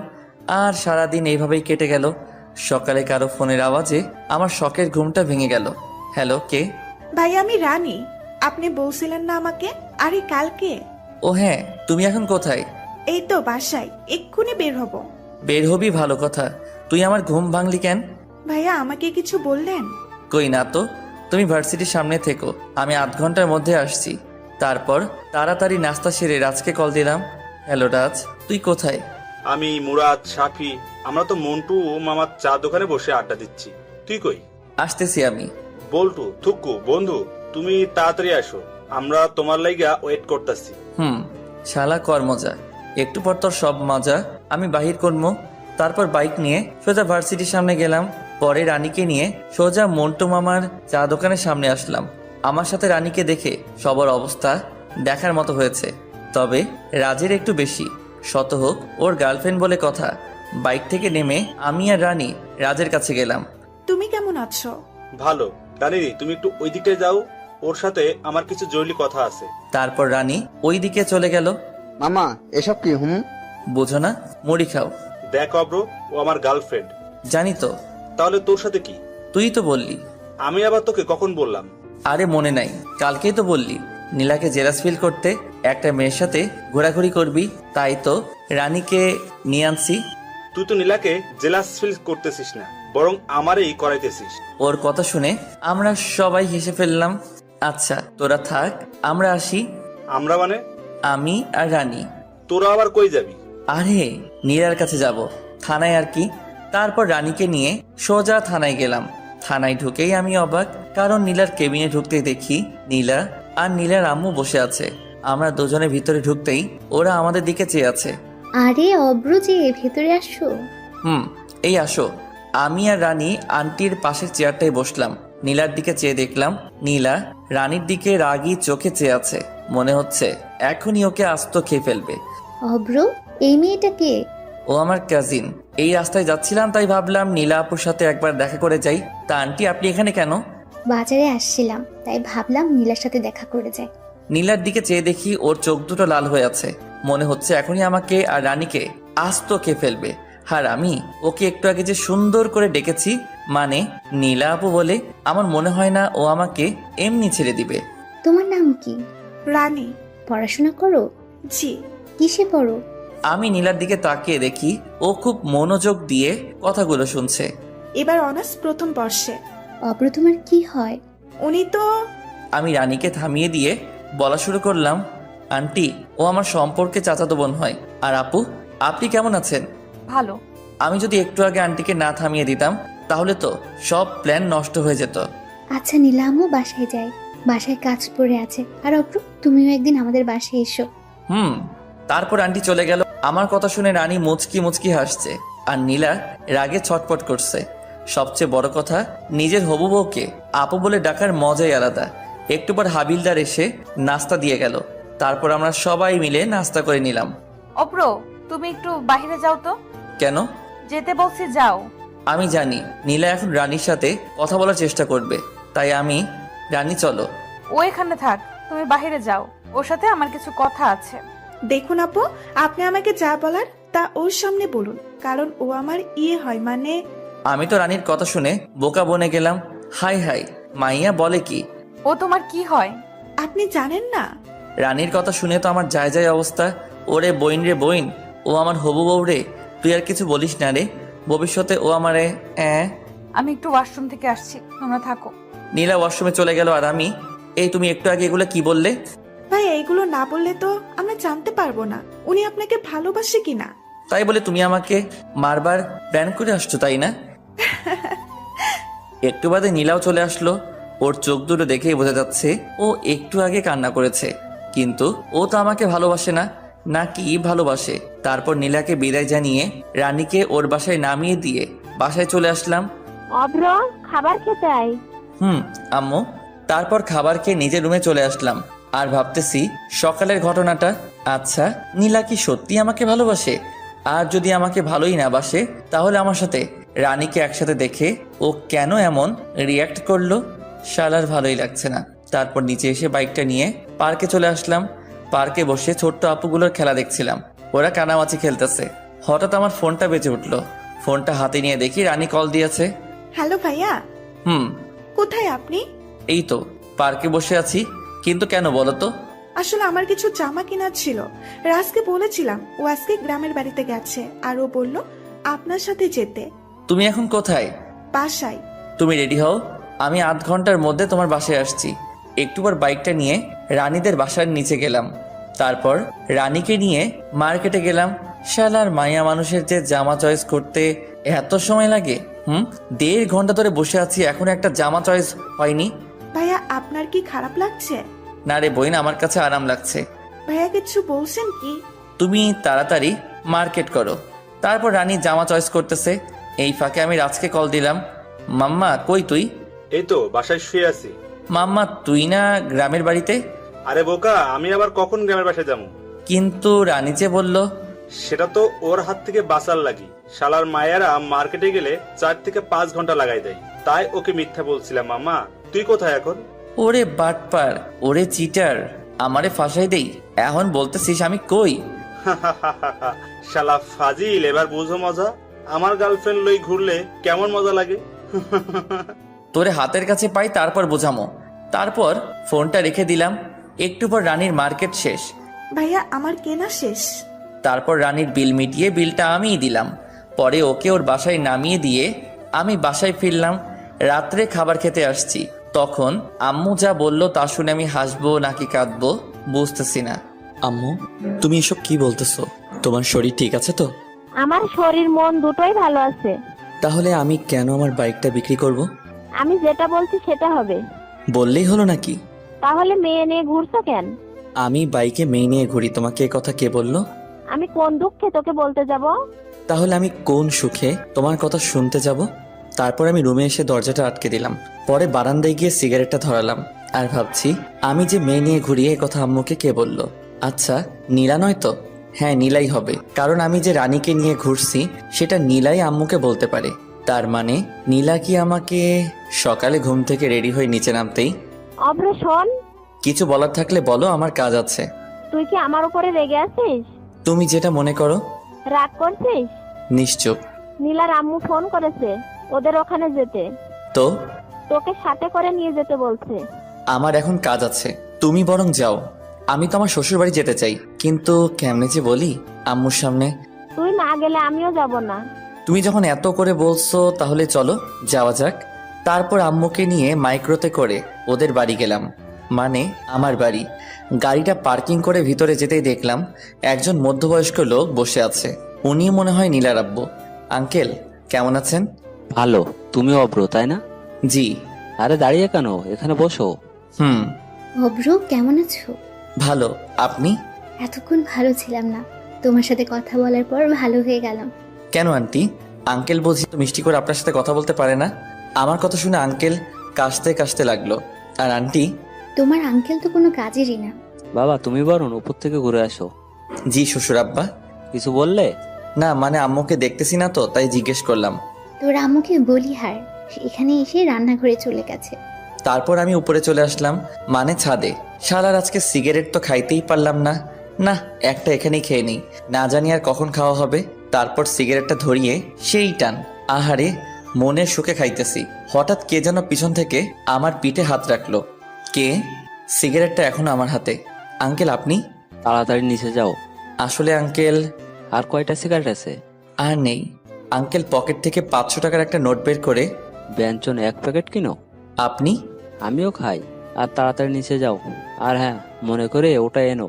আর সারাদিন এইভাবেই কেটে গেল। সকালে কারো ফোনের আওয়াজে আমার শখের ঘুমটা ভেঙে গেল। হ্যালো, কে? ভাই আমি রানী, আপনি বলছিলেন না আমাকে? আরে কালকে। ও হ্যাঁ, তুমি এখন কোথায়? এই তো বাসায়, এক্ষুনি বের হব। বের হবি ভালো কথা, তুই আমার ঘুম ভাঙলি কেন? ভাইয়া আমাকে কিছু বললেন? কই না তো। তুমি ভার্সিটির সামনে থেকো, আমি আধ ঘন্টার মধ্যে আসছি। তারপর তাড়াতাড়ি নাস্তা সেরে রাজকে কল দিলাম। হ্যালো রাজ, তুই কোথায়? আমি, মুরাদ, সাফি, আমরা তো মন্টু মামার চা দোকানে বসে আড্ডা দিচ্ছি। তুই কই? আসতেছি আমি। বল্টু, থুক্কু, বন্ধু, তুমি তাড়াতাড়ি আসো, আমরা তোমার লাইগা ওয়েট করতেছি। শালা কর মজা, একটু পর তোর সব মজা আমি বাহির করবো। তারপর বাইক নিয়ে সোজা ভার্সিটির সামনে গেলাম। পরে রানীকে নিয়ে সোজা মন্টু মামার চা দোকানের সামনে আসলাম। আমার সাথে রানীকে দেখে সবার অবস্থা দেখার মতো হয়েছে, তবে রাজের একটু বেশি। শত হোক ওর গার্লফ্রেন্ড বলে কথা। বাইক থেকে নেমে আমি আর রানী রাজের কাছে গেলাম। তুমি কেমন আছো? ভালো। রানী, তুমি একটু ওই দিকে যাও, ওর সাথে আমার কিছু জরুরি কথা আছে। তারপর রানী ওই দিকে চলে গেল। মামা এসব কি? বুঝো না, মুড়ি খাও। দেখ অব্র, ও আমার গার্লফ্রেন্ড। জানি তো। তাহলে তোর সাথে কি? তুই তো বললি। আমি আবার তোকে কখন বললাম? আরে মনে নাই, কালকেই তো বললি নীলাকে জেলাস ফিল করতে একটা মেয়ের সাথে ঘোরাঘুরি করবি, তাই তো রানীকে নিয়ে আনছি। তুই তো নীলাকে জেলাস ফিল করতেছিস না, বরং আমারই করাইতেছিস। ওর কথা শুনে আমরা সবাই হেসে ফেললাম। আচ্ছা তোরা থাক, আমরা আসি। আমরা মানে? আমি আর রানী। তোরা আবার কই যাবি? আরে নীলার কাছে যাব, থানায় আর কি। তারপর রানীকে নিয়ে সোজা থানায় গেলাম। থানায় ঢুকেই আমি অবাক, কারণ নীলার কেবিনে ঢুকতেই দেখি নীলা আর নীলার আম্মু বসে আছে। আমরা দুজনে ভিতরে ঢুকতেই ওরা আমাদের দিকে চেয়ে আছে। আরে অব্র যে, ভেতরে আসো। এই আসো। আমি আর রানী আন্টির পাশের চেয়ারটায় বসলাম। নীলার দিকে চেয়ে দেখলাম নীলা রানীর দিকে রাগী চোখে চেয়ে আছে। মনে হচ্ছে এখনই ওকে আস্ত খেয়ে ফেলবে। অব্র, এই মেয়েটা কে? ও আমার কাজিন। এই রাস্তায় যাচ্ছিলাম, তাই ভাবলাম নীলা আপুর সাথে একবার দেখা করে যাই। তা আন্টি, আপনি এখানে কেন? বাজারে আসছিলাম, তাই ভাবলাম নীলার সাথে দেখা করে যাই। নীলার দিকে চেয়ে দেখি ওর চোখ দুটো লাল হয়ে আছে। মনে হচ্ছে এখনই আমাকে আর রানীকে আস্ত খেয়ে ফেলবে। আর আমি ওকে একটু আগে যে সুন্দর করে ডেকেছি, মানে নীলা আপু বলে, আমার মনে হয় না ও আমাকে এমনি ছেড়ে দিবে। তোমার নাম কি? রানী। পড়াশোনা করো? জি। কিসে পড়ো? আমি নীলার দিকে তাকিয়ে দেখি ও খুব মনোযোগ দিয়ে কথাগুলো শুনছে। এবার অনার্স প্রথম বর্ষে। অব্র তোমার কি হয়? উনি তো। আমি রানীকে থামিয়ে দিয়ে বলা শুরু করলাম, আন্টি ও আমার সম্পর্কে চাচাতো বোন হয়। আর আপু, আপনি কেমন আছেন? ভালো। আমি যদি একটু আগে আন্টিকে না থামিয়ে দিতাম, তাহলে তো সব প্ল্যান নষ্ট হয়ে যেত। আচ্ছা নীলামও বাসায় যায়, বাসায় কাজ পড়ে আছে। আর অব্র, তুমিও একদিন আমাদের বাসায় এসো। তারপর আন্টি চলে গেল। আমার কথা শুনে রানী মুচকি মুচকি হাসছে, আর নীলা রাগে ছটপট করছে। সবচেয়ে বড় কথা, নিজের হবু বউকে আপু বলে ডাকার মজাই আলাদা। একটু পর হাবিলদার এসে নাস্তা দিয়ে গেল। তারপর আমরা সবাই মিলে নাস্তা করে নিলাম। অপ্র, তুমি একটু বাইরে যাও তো। কেন? যেতে বলছি, যাও। আমি জানি নীলা এখন রানীর সাথে কথা বলার চেষ্টা করবে, তাই আমি, রানী চলো। ও এখানে থাক, তুমি বাইরে যাও, ওর সাথে আমার কিছু কথা আছে। দেখুন আপু, আপনি আমাকে যা বলার তা ওর সামনে বলুন, কারণ ও আমার ইয়ে হয়, মানে। আমি তো রানীর কথা শুনে বোকা বনে গেলাম। হাই হাই, মাইয়া বলে কি? ও তোমার কি হয়? আপনি জানেন না? রানীর কথা শুনে তো আমার যায় যায় অবস্থা। ওরে বইন রে বইন, ও আমার হবু বউ রে। তুই আর কিছু বলিস না রে, ভবিষ্যতে ও আমারে। আমি একটু ওয়াশরুম থেকে আসছি, তোমরা থাকো। নীলা ওয়াশরুমে চলে গেল, আর আমি, এই তুমি একটু আগে এগুলো কি বললে? ভাই এইগুলো না বললে তো আমরা জানতে পারবো না উনি আপনাকে ভালোবাসে কিনা। তাই বলে তুমি আমাকে মারবার প্ল্যান করে আসছো, তাই না? একটু বাদে নীলাও চলে আসলো। ওর চোখ দুটো দেখেই বোঝা যাচ্ছে ও একটু আগে কান্না করেছে, কিন্তু ও তো আমাকে ভালোবাসে না, নাকি ভালোবাসে? তারপর নীলাকে বিদায় জানিয়ে রানীকে ওর বাসায় নামিয়ে দিয়ে বাসায় চলে আসলাম। অভ্র, খাবার খেতে আয়। আম্মু। তারপর খাবার খেয়ে নিজের রুমে চলে আসলাম, আর ভাবতেছি সকালের ঘটনাটা। আচ্ছা, নীলা কি সত্যি আমাকে ভালোবাসে? আর যদি আমাকে ভালোই না বাসে, তাহলে আমার সাথে রানীকে একসাথে দেখে ও কেন এমন রিয়াক্ট করলো? শালার ভালোই লাগছে না। তারপর নিচে এসে বাইকটা নিয়ে পার্কে চলে আসলাম। পার্কে বসে ছোট্ট আপুগুলোর খেলা দেখছিলাম। ওরা কানামাছি খেলতেছে। হঠাৎ আমার ফোনটা বেজে উঠলো। ফোনটা হাতে নিয়ে দেখি রানী কল দিয়েছে। হ্যালো ভাইয়া, হুম, কোথায় আপনি? এই তো পার্কে বসে আছি। কিন্তু কেন বলো তো? আসলে আমার কিছু জামা কেনার ছিল। রাজকে বলেছিলাম, ও আজকে গ্রামের বাড়িতে গেছে, আর ও বলল আপনার সাথে যেতে। তুমি এখন কোথায়? বাসায়। তুমি রেডি হও, আমি আধ ঘন্টার মধ্যে তোমার বাসায় আসছি। একটু পর বাইকটা নিয়ে রানীদের বাসার নিচে গেলাম। তারপর রানীকে নিয়ে মার্কেটে গেলাম। শালার মাইয়া মানুষের যে জামা চয়েস করতে এত সময় লাগে। 1.5 ঘন্টা ধরে বসে আছি, এখন একটা জামা চয়েস হয়নি। ভাইয়া, আপনার কি খারাপ লাগছে? না রে বইন, আমার কাছে আরাম লাগছে। ভাইয়া কিছু বলছেন কি? তুমি তাড়াতাড়ি মার্কেট করো। তারপর রানী জামা চয়েস করতেছে। এই ফাঁকে আমি রাজকে কল দিলাম। মাম্মা কই তুই? এই তো বাসায় শুয়ে আছি। মাম্মা তুই না গ্রামের বাড়িতে? আরে বোকা, আমি আবার কখন গ্রামের বাসায় যাবো? কিন্তু রানী যে বলল। সেটা তো ওর হাত থেকে বাঁচার লাগি। শালার মায়েরা মার্কেটে গেলে 4 থেকে 5 ঘন্টা লাগাই দেয়, তাই ওকে মিথ্যা বলছিলাম। মামা তুই কোথায় এখন? ওরে বাটপার, ওরে চিটার, আমারে ফাঁসাই দেই। এখন বলতেছিস আমি কই? শালা ফাজিল, এবার বুঝো মজা। আমার গার্লফ্রেন্ড লই ঘুরলে কেমন মজা লাগে। তোরে হাতের কাছে পাই তারপর বোঝামো। তারপর ফোনটা রেখে দিলাম। একটু পর রানীর মার্কেট শেষ। ভাইয়া আমার কেনা শেষ। তারপর রানীর বিল মিটিয়ে বিলটা আমিই দিলাম। পরে ওকে ওর বাসায় নামিয়ে দিয়ে আমি বাসায় ফিরলাম। রাত্রে খাবার খেতে আসছি। তখন আম্মু যা বলল তা শুনে আমি হাসবো নাকি কাঁদবো বুঝতেছি না। আম্মু, তুমি এসব কি বলতেছো? তোমার শরীর ঠিক আছে তো? আমার শরীর মন দুটোই ভালো আছে। তাহলে আমি কেন আমার বাইকটা বিক্রি করব? আমি যেটা বলছি সেটা হবে। বললেই হলো নাকি? তাহলে মেয়ে নিয়ে ঘুরছো কেন? আমি বাইকে মেয়ে নিয়ে ঘুরি, তোমাকে এ কথা কে বললো? আমি কোন দুঃখে তোকে বলতে যাব? তাহলে আমি কোন সুখে তোমার কথা শুনতে যাব? তারপর আমি রুমে এসে দরজাটা আটকে দিলাম। পরে বারান্দায় গিয়ে সিগারেটটা ধরালাম। আর ভাবছি আমি যে মেয়ে নিয়ে ঘুরি এ কথা আম্মুকে কে বলল? আচ্ছা, নীলা নয় তো? হ্যাঁ, নীলাই হবে, কারণ আমি যে রানীকে নিয়ে ঘুরছি সেটা নীলাই আম্মুকে বলতে পারে। তার মানে নীলা কি আমাকে সকালে ঘুম থেকে রেডি হয়ে নিচে নামতেই? অভ্র শোন, কিছু বলার থাকলে বলো, আমার কাজ আছে। তুই কি আমার উপরে রেগে আছিস? তুমি যেটা মনে করো। রাগ করছিস? নিশ্চুপ। নীলার আম্মু ফোন করেছে ওদের ওখানে যেতে। তো তোকে সাথে করে নিয়ে যেতে বলছে। আমার এখন কাজ আছে, তুমি বরং যাও। আমি তো আমার শ্বশুর বাড়ি যেতে চাই, কিন্তু কেমনে যে বলি আম্মুর সামনে। তুই না গেলে আমিও যাব না। তুমি যখন এত করে বলছো তাহলে চলো যাওয়া যাক। তারপর আম্মুকে নিয়ে মাইক্রোতে করে ওদের বাড়ি গেলাম, মানে আমার বাড়ি। গাড়িটা পার্কিং করে ভিতরে যেতেই দেখলাম একজন মধ্যবয়স্ক লোক বসে আছে। উনি মনে হয় নীলার আব্বু। আঙ্কেল কেমন আছেন? ভালো। তুমি অব্র তাই না? জি। আরে দাঁড়িয়ে কেন, এখানে বসো। অব্র, কেমন আছো? ভালো, আপনি? এতক্ষণ ভালো ছিলাম না, তোমার সাথে কথা বলার পর ভালো হয়ে গেলাম। কেন আন্টি? আঙ্কেল বুঝি তো মিষ্টি করে আপনার সাথে কথা বলতে পারে না? আমার কথা শুনে আঙ্কেল কাশতে কাশতে লাগলো। আর আন্টি? তোমার আঙ্কেল তো কোনো কাজেরই না। বাবা তুমি বরং উপর থেকে ঘুরে আসো। জি শ্বশুর আব্বা। কিছু বললে? না, মানে আম্মুকে দেখতেছি না তো তাই জিজ্ঞেস করলাম। তোর আম্মুকে বলি হার, এখানে এসে রান্নাঘরে চলে গেছে। তারপর আমি উপরে চলে আসলাম, মানে ছাদে। সারার আজকে সিগারেট তো খাইতেই পারলাম না। না, একটা এখানেই খেয়ে নিই, না জানি আর কখন খাওয়া হবে। তারপর সিগারেটটা ধরিয়ে সেই টান, আহারে মনের সুখে খাইতেছি। হঠাৎ কে যেন পিছন থেকে আমার পিঠে হাত রাখলো। কে? সিগারেটটা এখনো আমার হাতে। আঙ্কেল আপনি? তাড়াতাড়ি নিচে যাও। আসলে আঙ্কেল। আর কয়টা সিগারেট আছে? আর নেই। আঙ্কেল পকেট থেকে 500 টাকার একটা নোট বের করে। ব্যঞ্জন 1 প্যাকেট কিনো। আপনি? আমিও খাই। আর তাড়াতাড়ি নিচে যাও। আর হ্যাঁ, মনে করে ওটা এনো।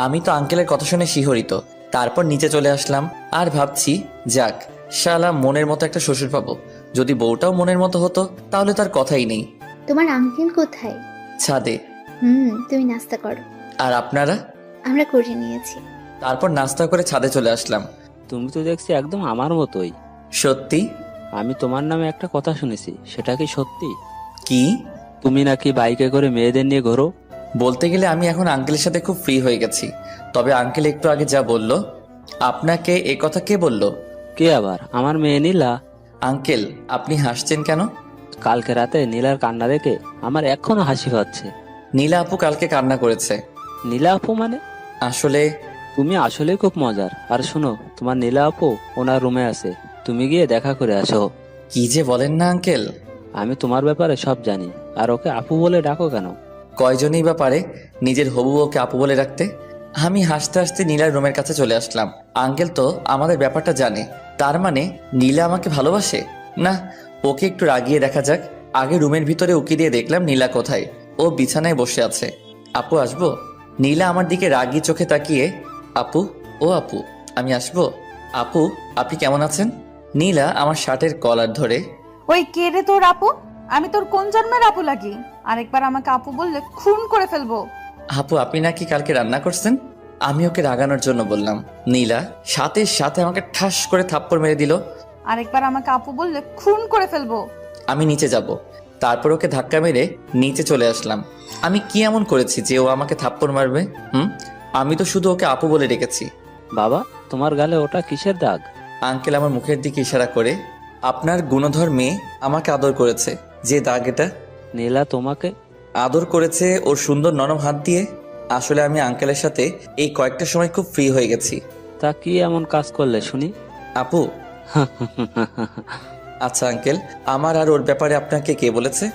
আমি তো আঙ্কেলের কথা শুনে শিহরিত। তারপর নিচে চলে আসলাম আর ভাবছি, যাক শালা মনের মতো একটা শ্বশুর পাবো। যদি বউটাও মনের মতো হতো তাহলে তার কথাই নেই। তোমার আঙ্কেল কোথায়? ছাদে। তুমি নাস্তা করো। আর আপনারা? আমরা করে নিয়েছি। তারপর নাস্তা করে ছাদে চলে আসলাম। তুমি তো দেখছি একদম আমার মতোই। সত্যি? আমি তোমার নামে একটা কথা শুনেছি, সেটা কি সত্যি? কি? তুমি নাকি বাইকে করে মেয়েদের নিয়ে ঘোরো। বলতে গেলে আমি এখন আঙ্কেলের সাথে খুব ফ্রি হয়ে গেছি। তবে আঙ্কেল একটু আগে যা বলল, আপনাকে এ কথা কে বলল? কে আবার? আমার মেয়ে নীলা। আঙ্কেল আপনি হাসছেন কেন? কালকে রাতে নীলার কান্না দেখে আমার এখনো হাসি পাচ্ছে। নীলা আপু কালকে কান্না করেছে। নীলা আপু মানে? আসলে তুমি আসলে খুব মজার। আর শোনো, তোমার নীলা আপু ওনার রুমে আছে, তুমি গিয়ে দেখা করে আসো। কি যে বলেন না আঙ্কেল, আমি তোমার ব্যাপারে সব জানি। আর ওকে আপু বলে ডাকো কেন? কয়জনই বা পারে নিজের হবু ওকে আপু বলে রাখতে। আমি হাসতে হাসতে নীলার রুমের কাছে চলে আসলাম। আঙ্কেল তো আমাদের ব্যাপারটা জানে, তার মানে নীলা আমাকে ভালোবাসে না। ওকে একটু রাগিয়ে দেখা যাক। আগে রুমের ভিতরে উকি দিয়ে দেখলাম নীলা কোথায়। ও বিছানায় বসে আছে। আপু আসবো? নীলা আমার দিকে রাগি চোখে তাকিয়ে, আপু, ও আপু, আমি আসবো? আপু, আপনি কেমন আছেন? নীলা আমার শার্টের কলার ধরে, ওই কে রে তোর আপু? আমি তোর কোন জন্মের আপু লাগি? আরেকবার আমাকে আপু বললে খুন করে ফেলবো। আপু আপনি নাকি কালকে রান্না করছেন? আমি ওকে রাগানোর জন্য বললাম। নীলা সাথে সাথে আমাকে ঠাস করে থাপ্পড় মেরে দিল। আরেকবার আমাকে আপু বললে খুন করে ফেলবো। আমি নিচে যাব, তারপর ওকে ধাক্কা মেরে নিচে চলে আসলাম। আমি কি এমন করেছি যে ও আমাকে থাপ্পড় মারবে? আমি তো শুধু ওকে আপু বলে রেখেছি। বাবা, তোমার গালে ওটা কিসের দাগ? আঙ্কেল আমার মুখের দিকে ইশারা করে, আপনার গুণধর মেয়ে আমাকে আদর করেছে, যে দাগ এটা। নীলা তোমাকে আদর করেছে ওর সুন্দর নরম হাত দিয়ে। আসলে আমি আঙ্কেলের সাথে এই কয়েকটা সময় খুব ফ্রি হয়ে গেছি। তা কি এমন কাজ করলে শুনি? আপু, আচ্ছা আঙ্কেল, আমার আর ওর ব্যাপারে আপনাকে কে বলেছে?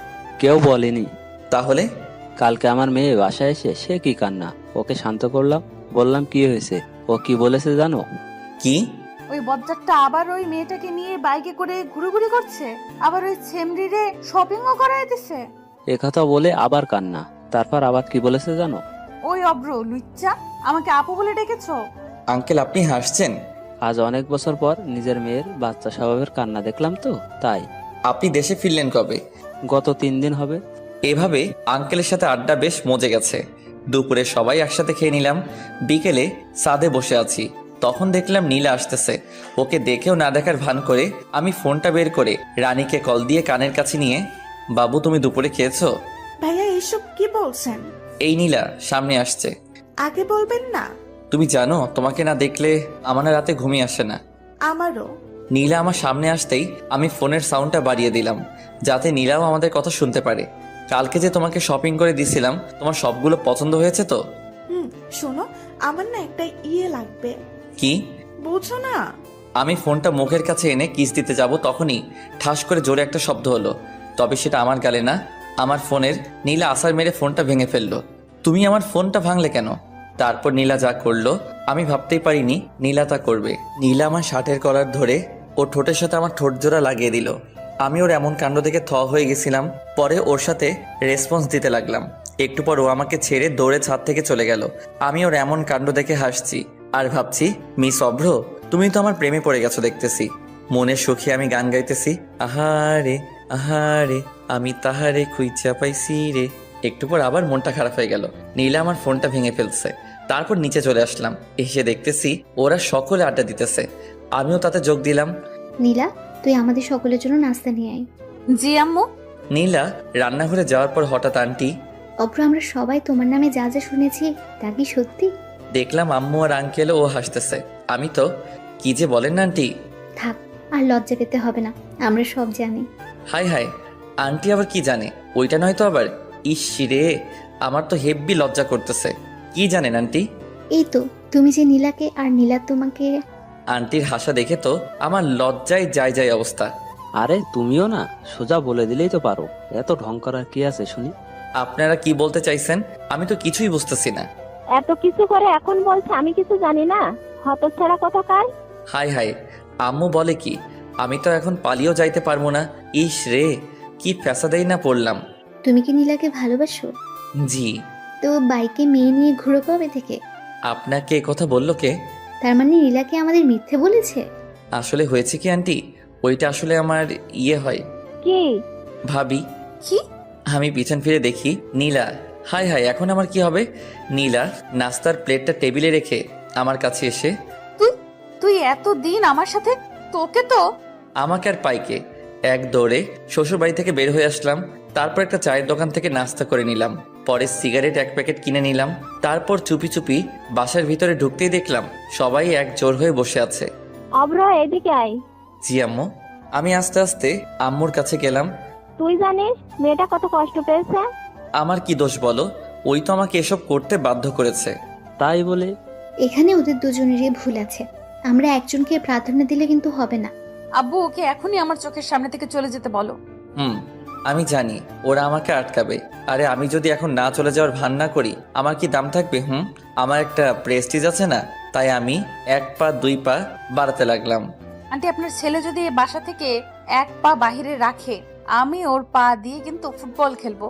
কেউ বলেনি। তাহলে? কালকে আমার মেয়ে বাসায় এসে সে কি কান্না, ওকে শান্ত করলাম, বললাম কি হয়েছে। ও কি বলেছে জানো? কি? ওই বজ্জারটা আবার ওই মেয়েটাকে নিয়ে বাইকে করে ঘুরুঘুরি করছে, আবার ওই ছেমরিরে শপিংও করায় দিছে। একথা বলে আবার কান্না। তারপর আবার কি বলেছে জানো? ওই অব্র লুচ্চা, আমাকে আপু বলে ডেকেছো? আঙ্কেল আপনি হাসছেন? আজ অনেক বছর পর নিজের মেয়ের বাচ্চা স্বভাবের কান্না দেখলাম তো তাই। আপনি দেশে ফিরলেন কবে? গত 3 দিন হবে। এভাবে আঙ্কেলের সাথে আড্ডা বেশ মজে গেছে। দুপুরে সবাই একসাথে খেয়ে নিলাম। বিকেলে ছাদে বসে আছি, তখন দেখলাম নীলা আসতেছে। ওকে দেখেও না দেখার ভান করে আমি ফোনটা বের করে রানীকে কল দিয়ে কানের কাছে নিয়ে, বাবু তুমি দুপুরে খেয়েছো? ভাইয়া এইসব কি বলছেন? এই নীলা সামনে আসছে। আগে বলবেন না। তুমি জানো তোমাকে না দেখলে আমার না রাতে ঘুমিয়ে আসে না। আমারও। নীলা আমার সামনে আসতেই আমি ফোনের সাউন্ডটা বাড়িয়ে দিলাম, যাতে নীলাও আমাদের কথা শুনতে পারে। কালকে যে তোমাকে শপিং করে দিছিলাম, তোমার সবগুলো পছন্দ হয়েছে তো? শোনো, আমার না একটা লাগবে। কি? বুঝো না? আমি ফোনটা মুখের কাছে এনে কিস দিতে যাব, তখনই ঠাস করে জোরে একটা শব্দ হলো। তবে সেটা আমার গালে না, আমার ফোনের। নীলা আছাড় মেরে ফোনটা ভেঙে ফেললো। তুমি আমার ফোনটা ভাঙলে কেন? তারপর নীলা যা করলো আমি ভাবতেই পারিনি নীলা তা করবে। নীলা আমার শার্টের কলার ধরে ওর ঠোঁটের সাথে আমার ঠোঁট জোড়া লাগিয়ে দিল। আমি ওর এমন কাণ্ড দেখে থ হয়ে গেছিলাম। পরে ওর সাথে রেসপন্স দিতে লাগলাম। একটু পর ও আমাকে ছেড়ে দৌড়ে ছাদ থেকে চলে গেল। আমি ওর এমন কাণ্ড দেখে হাসছি আর ভাবছি, মিস অভ্র, তুমি তো আমার প্রেমে পড়ে গেছো দেখতেছি। মনের সুখে আমি গান গাইতেছি, আহারে আহারে আমি তাহারে খুঁজা পাইছি রে। একটু পর আবার মনটা খারাপ হয়ে গেল। নীলা আমার ফোনটা ভেঙে ফেলছে। তারপর নিচে চলে আসলাম। এসে দেখতেছি ওরা সকলে আড্ডা দিতেছে, আমিও তাতে যোগ দিলাম। নীলা, তুই আমাদের সকলের জন্য নাস্তা নিয়ে আয়। জি আম্মু। নীলা রান্নাঘরে যাওয়ার পর হঠাৎ আন্টি, অব্র, আমরা সবাই তোমার নামে যা যা শুনেছি তা কি সত্যি? দেখলাম আম্মু আর আঙ্কেলও ও হাসতেছে। আমি তো, কি যে বলেন না আন্টি। থাক, আর লজ্জা পেতে হবে না, আমরা সব জানি। হাই হাই, আন্টি আবার কি জানে? ওইটা নয় তো আবার। ইস রে, আমার তো হেব্বি লজ্জা করতেছে। কি জানেন আন্টি? এই তো, তুমি যে নীলাকে আর নীলা তোমাকে। আন্টির হাসা দেখে তো আমার লজ্জায় যায় যায় অবস্থা। আরে তুমিও না, সোজা বলে দিলেই তো পারো, এত ঢং করার কি আছে শুনি? আপনারা কি বলতে চাইছেন আমি তো কিছুই বুঝতেছি না। এত কিছু করে এখন বলছে আমি কিছু জানি না, হতচ্ছাড়া কথাকার। হাই হাই, আম্মু বলে কি? আমি তো এখন পালিয়েও যাইতে পারবো না। ইস রে, কি ফ্যাসাদেই না পড়লাম। তুমি কি নীলাকে ভালোবাসো? জি। তো বাইকে মেয়ে নিয়ে ঘুরো কবে থেকে? আপনাকে এ কথা বললো কে? তার মানে নীলাকে আমাদের মিথ্যে বলেছে? আসলে হয়েছে কি আন্টি, ওইটা আসলে আমার ইয়ে হয় কি ভাবি। কি? আমি পিছন ফিরে দেখি নীলা। হাই হাই, এখন আমার কি হবে? নীলা নাস্তার প্লেটটা টেবিলে রেখে আমার কাছে এসে, তুই এতদিন আমার সাথে, তোকে তো। আমাকে আর পাইকে এক দৌড়ে শ্বশুর বাড়ি থেকে বের হয়ে আসলাম। তারপর একটা চায়ের দোকান থেকে নাস্তা করে নিলাম। পরে সিগারেট 1 প্যাকেট কিনে নিলাম। তারপর চুপি চুপি বাসার ভিতরে ঢুকতেই দেখলাম সবাই এক জোর হয়ে বসে আছে। অব্র, এদিকে আয়। জি আম্মু। আমি আস্তে আস্তে আম্মুর কাছে গেলাম। তুই জানিস মেয়েটা কত কষ্ট পেয়েছে? আমার কি দোষ বলো? ওই তো আমাকে এসব করতে বাধ্য করেছে। তাই বলে এখানে ওদের দুজনেরই ভুল আছে। আমরা একজনকে প্রাধান্য দিলে কিন্তু হবে না। আব্বু ওকে এখনই আমার চোখের সামনে থেকে চলে যেতে বলো। আমি জানি ওরা আমাকে আটকাবে। আরে আমি যদি এখন না চলে যাওয়ার ভান না করি আমার কি দাম থাকবে? আমার একটা প্রেস্টিজ আছে না? তাই আমি 1 পা 2 পা বাড়াতে লাগলাম। আন্টি আপনার ছেলে যদি এই বাসা থেকে 1 পা বাহিরে রাখে আমি ওর পা দিয়ে কিন্তু ফুটবল খেলবো।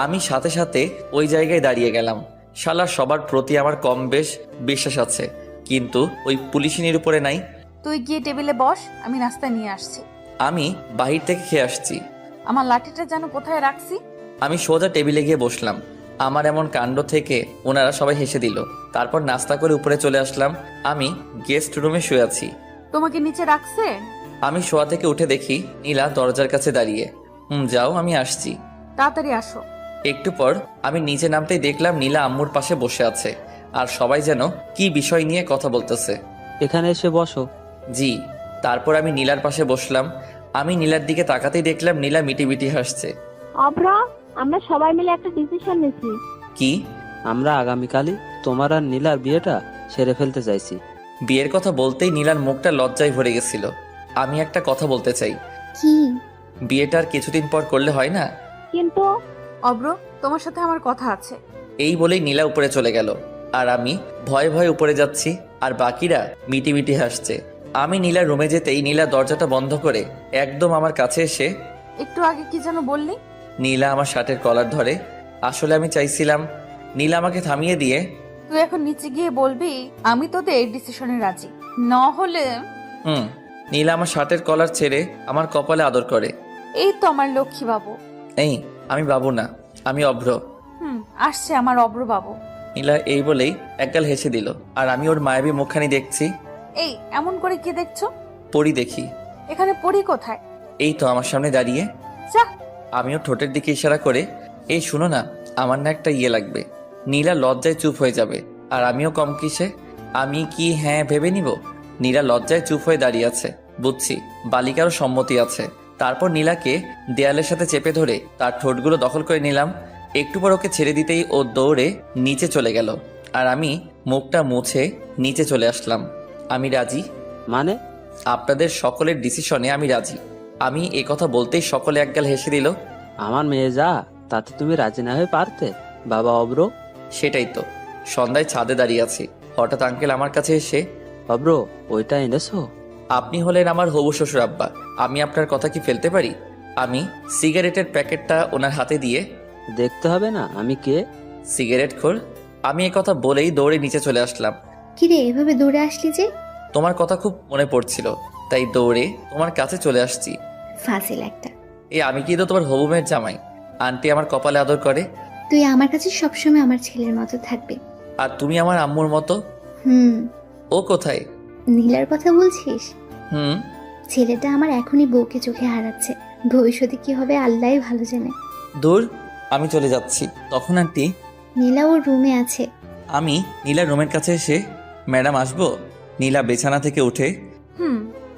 আমি সাথে সাথে ওই জায়গায় দাঁড়িয়ে গেলাম। শালা সবার প্রতি আমার কম বেশ বিশ্বাস আছে, কিন্তু ওই পুলিশিনীর উপরে নাই। তুই গিয়ে টেবিলে বস, আমি নাস্তা নিয়ে আসছি। আমি বাহির থেকে খেয়ে আসছি। আমার লাঠিটা যেন কোথায় রাখছি। আমি সোজা টেবিলে গিয়ে বসলাম। আমার এমন কাণ্ড থেকে ওনারা সবাই হেসে দিল। তারপর নাস্তা করে উপরে চলে আসলাম। আমি গেস্ট রুমে শুয়ে আছি। তোমাকে নিচে রাখছে? আমি শোয়া থেকে উঠে দেখি নীলা দরজার কাছে দাঁড়িয়ে। যাও, আমি আসছি। তাড়াতাড়ি আসো। একটু পর আমি নিচে নামতেই দেখলাম নীলা আম্মুর পাশে বসে আছে, আর সবাই যেন কি বিষয় নিয়ে কথা বলতেছে। এখানে এসে বসো। জি। তারপর আমি নীলার পাশে বসলাম। আমি নীলার দিকে তাকাতেই দেখলাম নীলা মিটিমিটি হাসছে। অব্র, আমরা সবাই মিলে একটা ডিসিশন নিয়েছি। কি? আমরা আগামীকালই তোমার আর নীলার বিয়েটা সেরে ফেলতে চাইছি। বিয়ের কথা বলতেই নীলার মুখটা লজ্জায় ভরে গেছিল। আমি একটা কথা বলতে চাই। কি? বিয়েটা আর কিছুদিন পর করলে হয় না? কিন্তু অব্র, তোমার সাথে আমার কথা আছে। এই বলেই নীলা উপরে চলে গেল, আর আমি ভয়ে ভয়ে উপরে যাচ্ছি, আর বাকিরা মিটিমিটি হাসছে। আমি নীলার রুমে যেতেই নীলা দরজাটা বন্ধ করে একদম আমার কাছে এসে, একটু আগে কি যেন বললি? নীলা আমার শার্টের কলার ধরে। আসলে আমি চাইছিলাম নীলা আমাকে থামিয়ে দিয়ে, তুই এখন নিচে গিয়ে বলবি আমি তোদের ডিসিশনে রাজি, না হলে। নীলা আমার শার্টের কলার ছেড়ে আমার কপালে আদর করে। এই তো আমার লক্ষ্মী বাবু। এই, আমি বাবু না, আমি অভ্র। আসছে আমার অব্র বাবু। নীলা এই বলেই একগাল হেসে দিল, আর আমি ওর মায়াবী মুখখানি দেখছি। এই এমন করে কি দেখছো? পরি দেখি। এখানে পড়ি কোথায়? এই তো আমার সামনে দাঁড়িয়ে। যা। আমিও ঠোঁটের দিকে ইশারা করে, এই শুনো না, আমার না একটা ইয়ে লাগবে। নীলা লজ্জায় চুপ হয়ে যাবে, আর আমিও কম কিসে। আমি কি হ্যাঁ ভেবে নিব? নীলা লজ্জায় চুপ হয়ে দাঁড়িয়ে আছে। বুঝছি বালিকারও সম্মতি আছে। তারপর নীলাকে দেয়ালের সাথে চেপে ধরে তার ঠোঁটগুলো দখল করে নিলাম। একটু পর ওকে ছেড়ে দিতেই ও দৌড়ে নিচে চলে গেল, আর আমি মুখটা মুছে নিচে চলে আসলাম। আমি রাজি। মানে? আপনাদের সকলের ডিসিশনে আমি রাজি। আমি এ কথা বলতেই সকলে একগাল হেসে দিল। আমার মেয়ে যা, তাতে তুমি রাজি না হয়ে পারতে বাবা অব্র? সেটাই তো। সন্ধ্যায় ছাদে দাঁড়িয়ে আছি, হঠাৎ আঙ্কেল আমার কাছে এসে, অব্র ওইটা এনেছো? আপনি হলেন আমার হবু শ্বশুর আব্বা, আমি আপনার কথা কি ফেলতে পারি? আমি সিগারেটের প্যাকেটটা ওনার হাতে দিয়ে, দেখতে হবে না আমি কে? সিগারেট খোর। আমি এ কথা বলেই দৌড়ে নিচে চলে আসলাম। কিরে, এভাবে দৌড়ে আসলি যে? তোমার কথা খুব মনে পড়ছিল, তাই দৌড়ে তোমার কাছে চলে আসছি। ফাজিল একটা। আমি কিন্তু তোমার হবু মেয়ের জামাই। আন্টি আমার কপালে আদর করে। তুই আমার কাছে সবসময় আমার ছেলের মতো থাকবে। আর তুমি আমার আম্মুর মতো। ও কোথায়? নীলার কথা বলছিস? ছেলেটা আমার এখনই বউকে চোখে হারাচ্ছে। ভবিষ্যতে কি হবে আল্লাহই ভালো জানে। দূর, আমি চলে যাচ্ছি। তখন আন্টি, নীলা ওর রুমে আছে। আমি নীলার রুমের কাছে এসে, ম্যাডাম আসবো? নীলা বিছানা থেকে উঠে।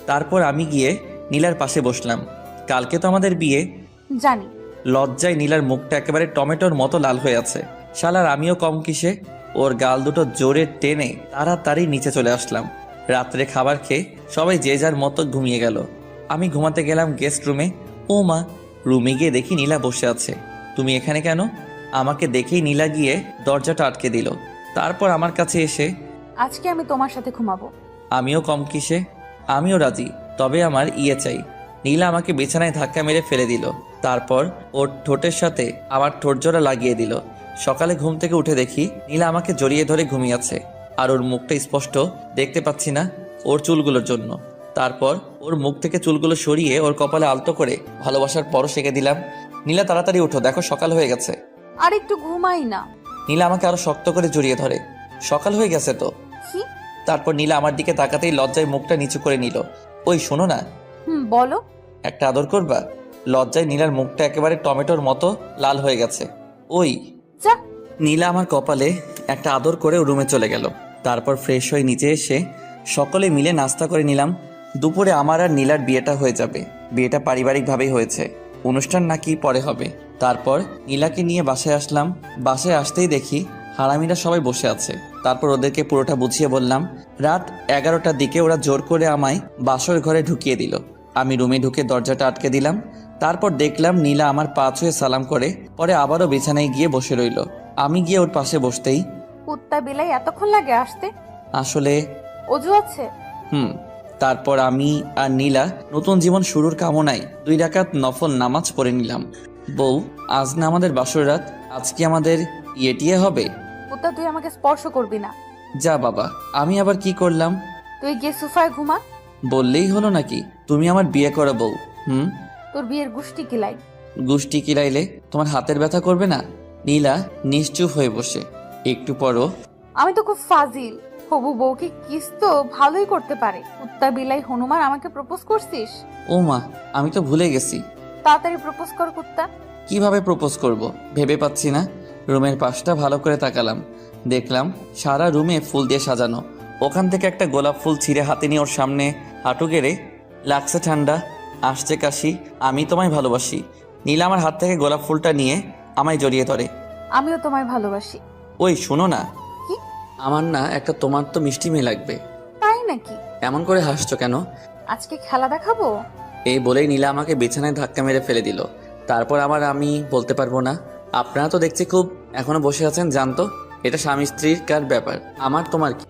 তারপর আমি গিয়ে নীলার পাশে বসলাম। কালকে তো আমাদের বিয়ে। জানি। লজ্জায় নীলার মুখটা একেবারে টমেটোর মতো লাল হয়ে আছে। শালার আমিও কম কিসে। ওর গাল দুটো জোরে টেনে তাড়াতাড়ি নিচে চলে আসলাম। রাত্রে খাবার খেয়ে সবাই যে যার মতো ঘুমিয়ে গেল। আমি ঘুমাতে গেলাম গেস্ট রুমে। ও মা, রুমে গিয়ে দেখি নীলা বসে আছে। তুমি এখানে কেন? আমাকে দেখেই নীলা গিয়ে দরজাটা আটকে দিল। তারপর আমার কাছে এসে, আজকে আমি তোমার সাথে ঘুমাবো। আমিও কম কিসে, আমিও রাজি, তবে আমার ইয়ে চাই। নীলা আমাকে বিছানায় ধাক্কা মেরে ফেলে দিল। তারপর ওর ঠোঁটের সাথে আমার ঠোঁট জোড়া লাগিয়ে দিল। সকালে ঘুম থেকে উঠে দেখি নীলা আমাকে জড়িয়ে ধরে ঘুমিয়ে আছে, আর ওর মুখটা স্পষ্ট দেখতে পাচ্ছি না ওর চুলগুলোর জন্য। তারপর ওর মুখ থেকে চুলগুলো সরিয়ে ওর কপালে আলতো করে ভালোবাসার পরশ এঁকে দিলাম। নীলা তাড়াতাড়ি উঠো, দেখো সকাল হয়ে গেছে। আর একটু ঘুমাই না। নীলা আমাকে আরো শক্ত করে জড়িয়ে ধরে। সকাল হয়ে গেছে তো। তারপর নীলা আমার দিকে তাকাতেই লজ্জায় মুখটা নিচু করে নিল। ওই শোনো না। বলো। একটা আদর করবা? লজ্জায় নীলার মুখটা একেবারে টমেটোর মতো লাল হয়ে গেছে। ওই যা। নীলা আমার কপালে একটা আদর করে রুমে চলে গেল। তারপর ফ্রেশ হয়ে নিচে এসে সকলে মিলে নাস্তা করে নিলাম। দুপুরে আমার আর নীলার বিয়েটা হয়ে যাবে। বিয়েটা পারিবারিকভাবেই হয়েছে, অনুষ্ঠান নাকি পরে হবে। তারপর নীলাকে নিয়ে বাসায় আসলাম। বাসায় আসতেই দেখি হারামিরা সবাই বসে আছে। তারপর ওদেরকে পুরোটা বুঝিয়ে বললাম। রাত 11টার দিকে ওরা জোর করে আমায় বাসর ঘরে ঢুকিয়ে দিল। আমি রুমে ঢুকে দরজাটা আটকে দিলাম। তারপর দেখলাম নীলা আমার পা ছুঁয়ে সালাম করে পরে আবারও বিছানায় গিয়ে বসে রইল। আমি গিয়ে ওর পাশে বসতেই, কুত্তা বিলাই এতক্ষণ লাগে আসতে? আসলে অজু আছে? তারপর আমি আর নীলা নতুন জীবন শুরুর কামনায় 2 রাকাত নফল নামাজ পড়ে নিলাম। বউ, আজ না আমাদের বাসর রাত, আজ কি আমাদের ইয়েটিয়ে হবে? কুত্তা, তুই আমাকে স্পর্শ করবি না। যা বাবা, আমি আবার কি করলাম? তুই গিয়ে সোফায় ঘুমা। বললেই হলো নাকি? তুমি আমার বিয়ে করা বউ। তোর বিয়ের গুষ্টি কিলাই। গুষ্টি কিলাইলে তোমার হাতের ব্যথা করবে না? নীলা নিশ্চুপ হয়ে বসে। একটু পরও, আমি তো খুব ফাজিল। হবু বউকে কিস তো ভালোই করতে পারে। কুত্তা বিলাই হনুমান, আমাকে প্রপোজ করছিস? ও মা, আমি তো ভুলে গেছি। তাড়াতাড়ি প্রপোজ কর কুত্তা। কিভাবে প্রপোজ করব ভেবে পাচ্ছি না। রুমের পাশটা ভালো করে তাকালাম। দেখলাম সারা রুমে ফুল দিয়ে সাজানো। ওখান থেকে একটা গোলাপ ফুল ছিঁড়ে হাতে নিয়ে ওর সামনে হাঁটু গেড়ে, লাগছে ঠান্ডা, আসছে কাশি, আমি তোমায় ভালোবাসি। নীলা আমার হাত থেকে গোলাপ ফুলটা নিয়ে আমায় জড়িয়ে ধরে। আমিও তোমায় ভালোবাসি। ওই শোনো না, কি? আমার না একটা তোমার তো মিষ্টি মেয়ে লাগবে। তাই নাকি? এমন করে হাসছো কেন? আজকে খেলা দেখাবো? এই বলেই নীলা আমাকে বিছানায় ধাক্কা মেরে ফেলে দিল। তারপর আমি বলতে পারবো না। আপনারা তো দেখছি খুব এখনো বসে আছেন। জানতো এটা স্বামী স্ত্রীর কার ব্যাপার, আমার তোমার কি?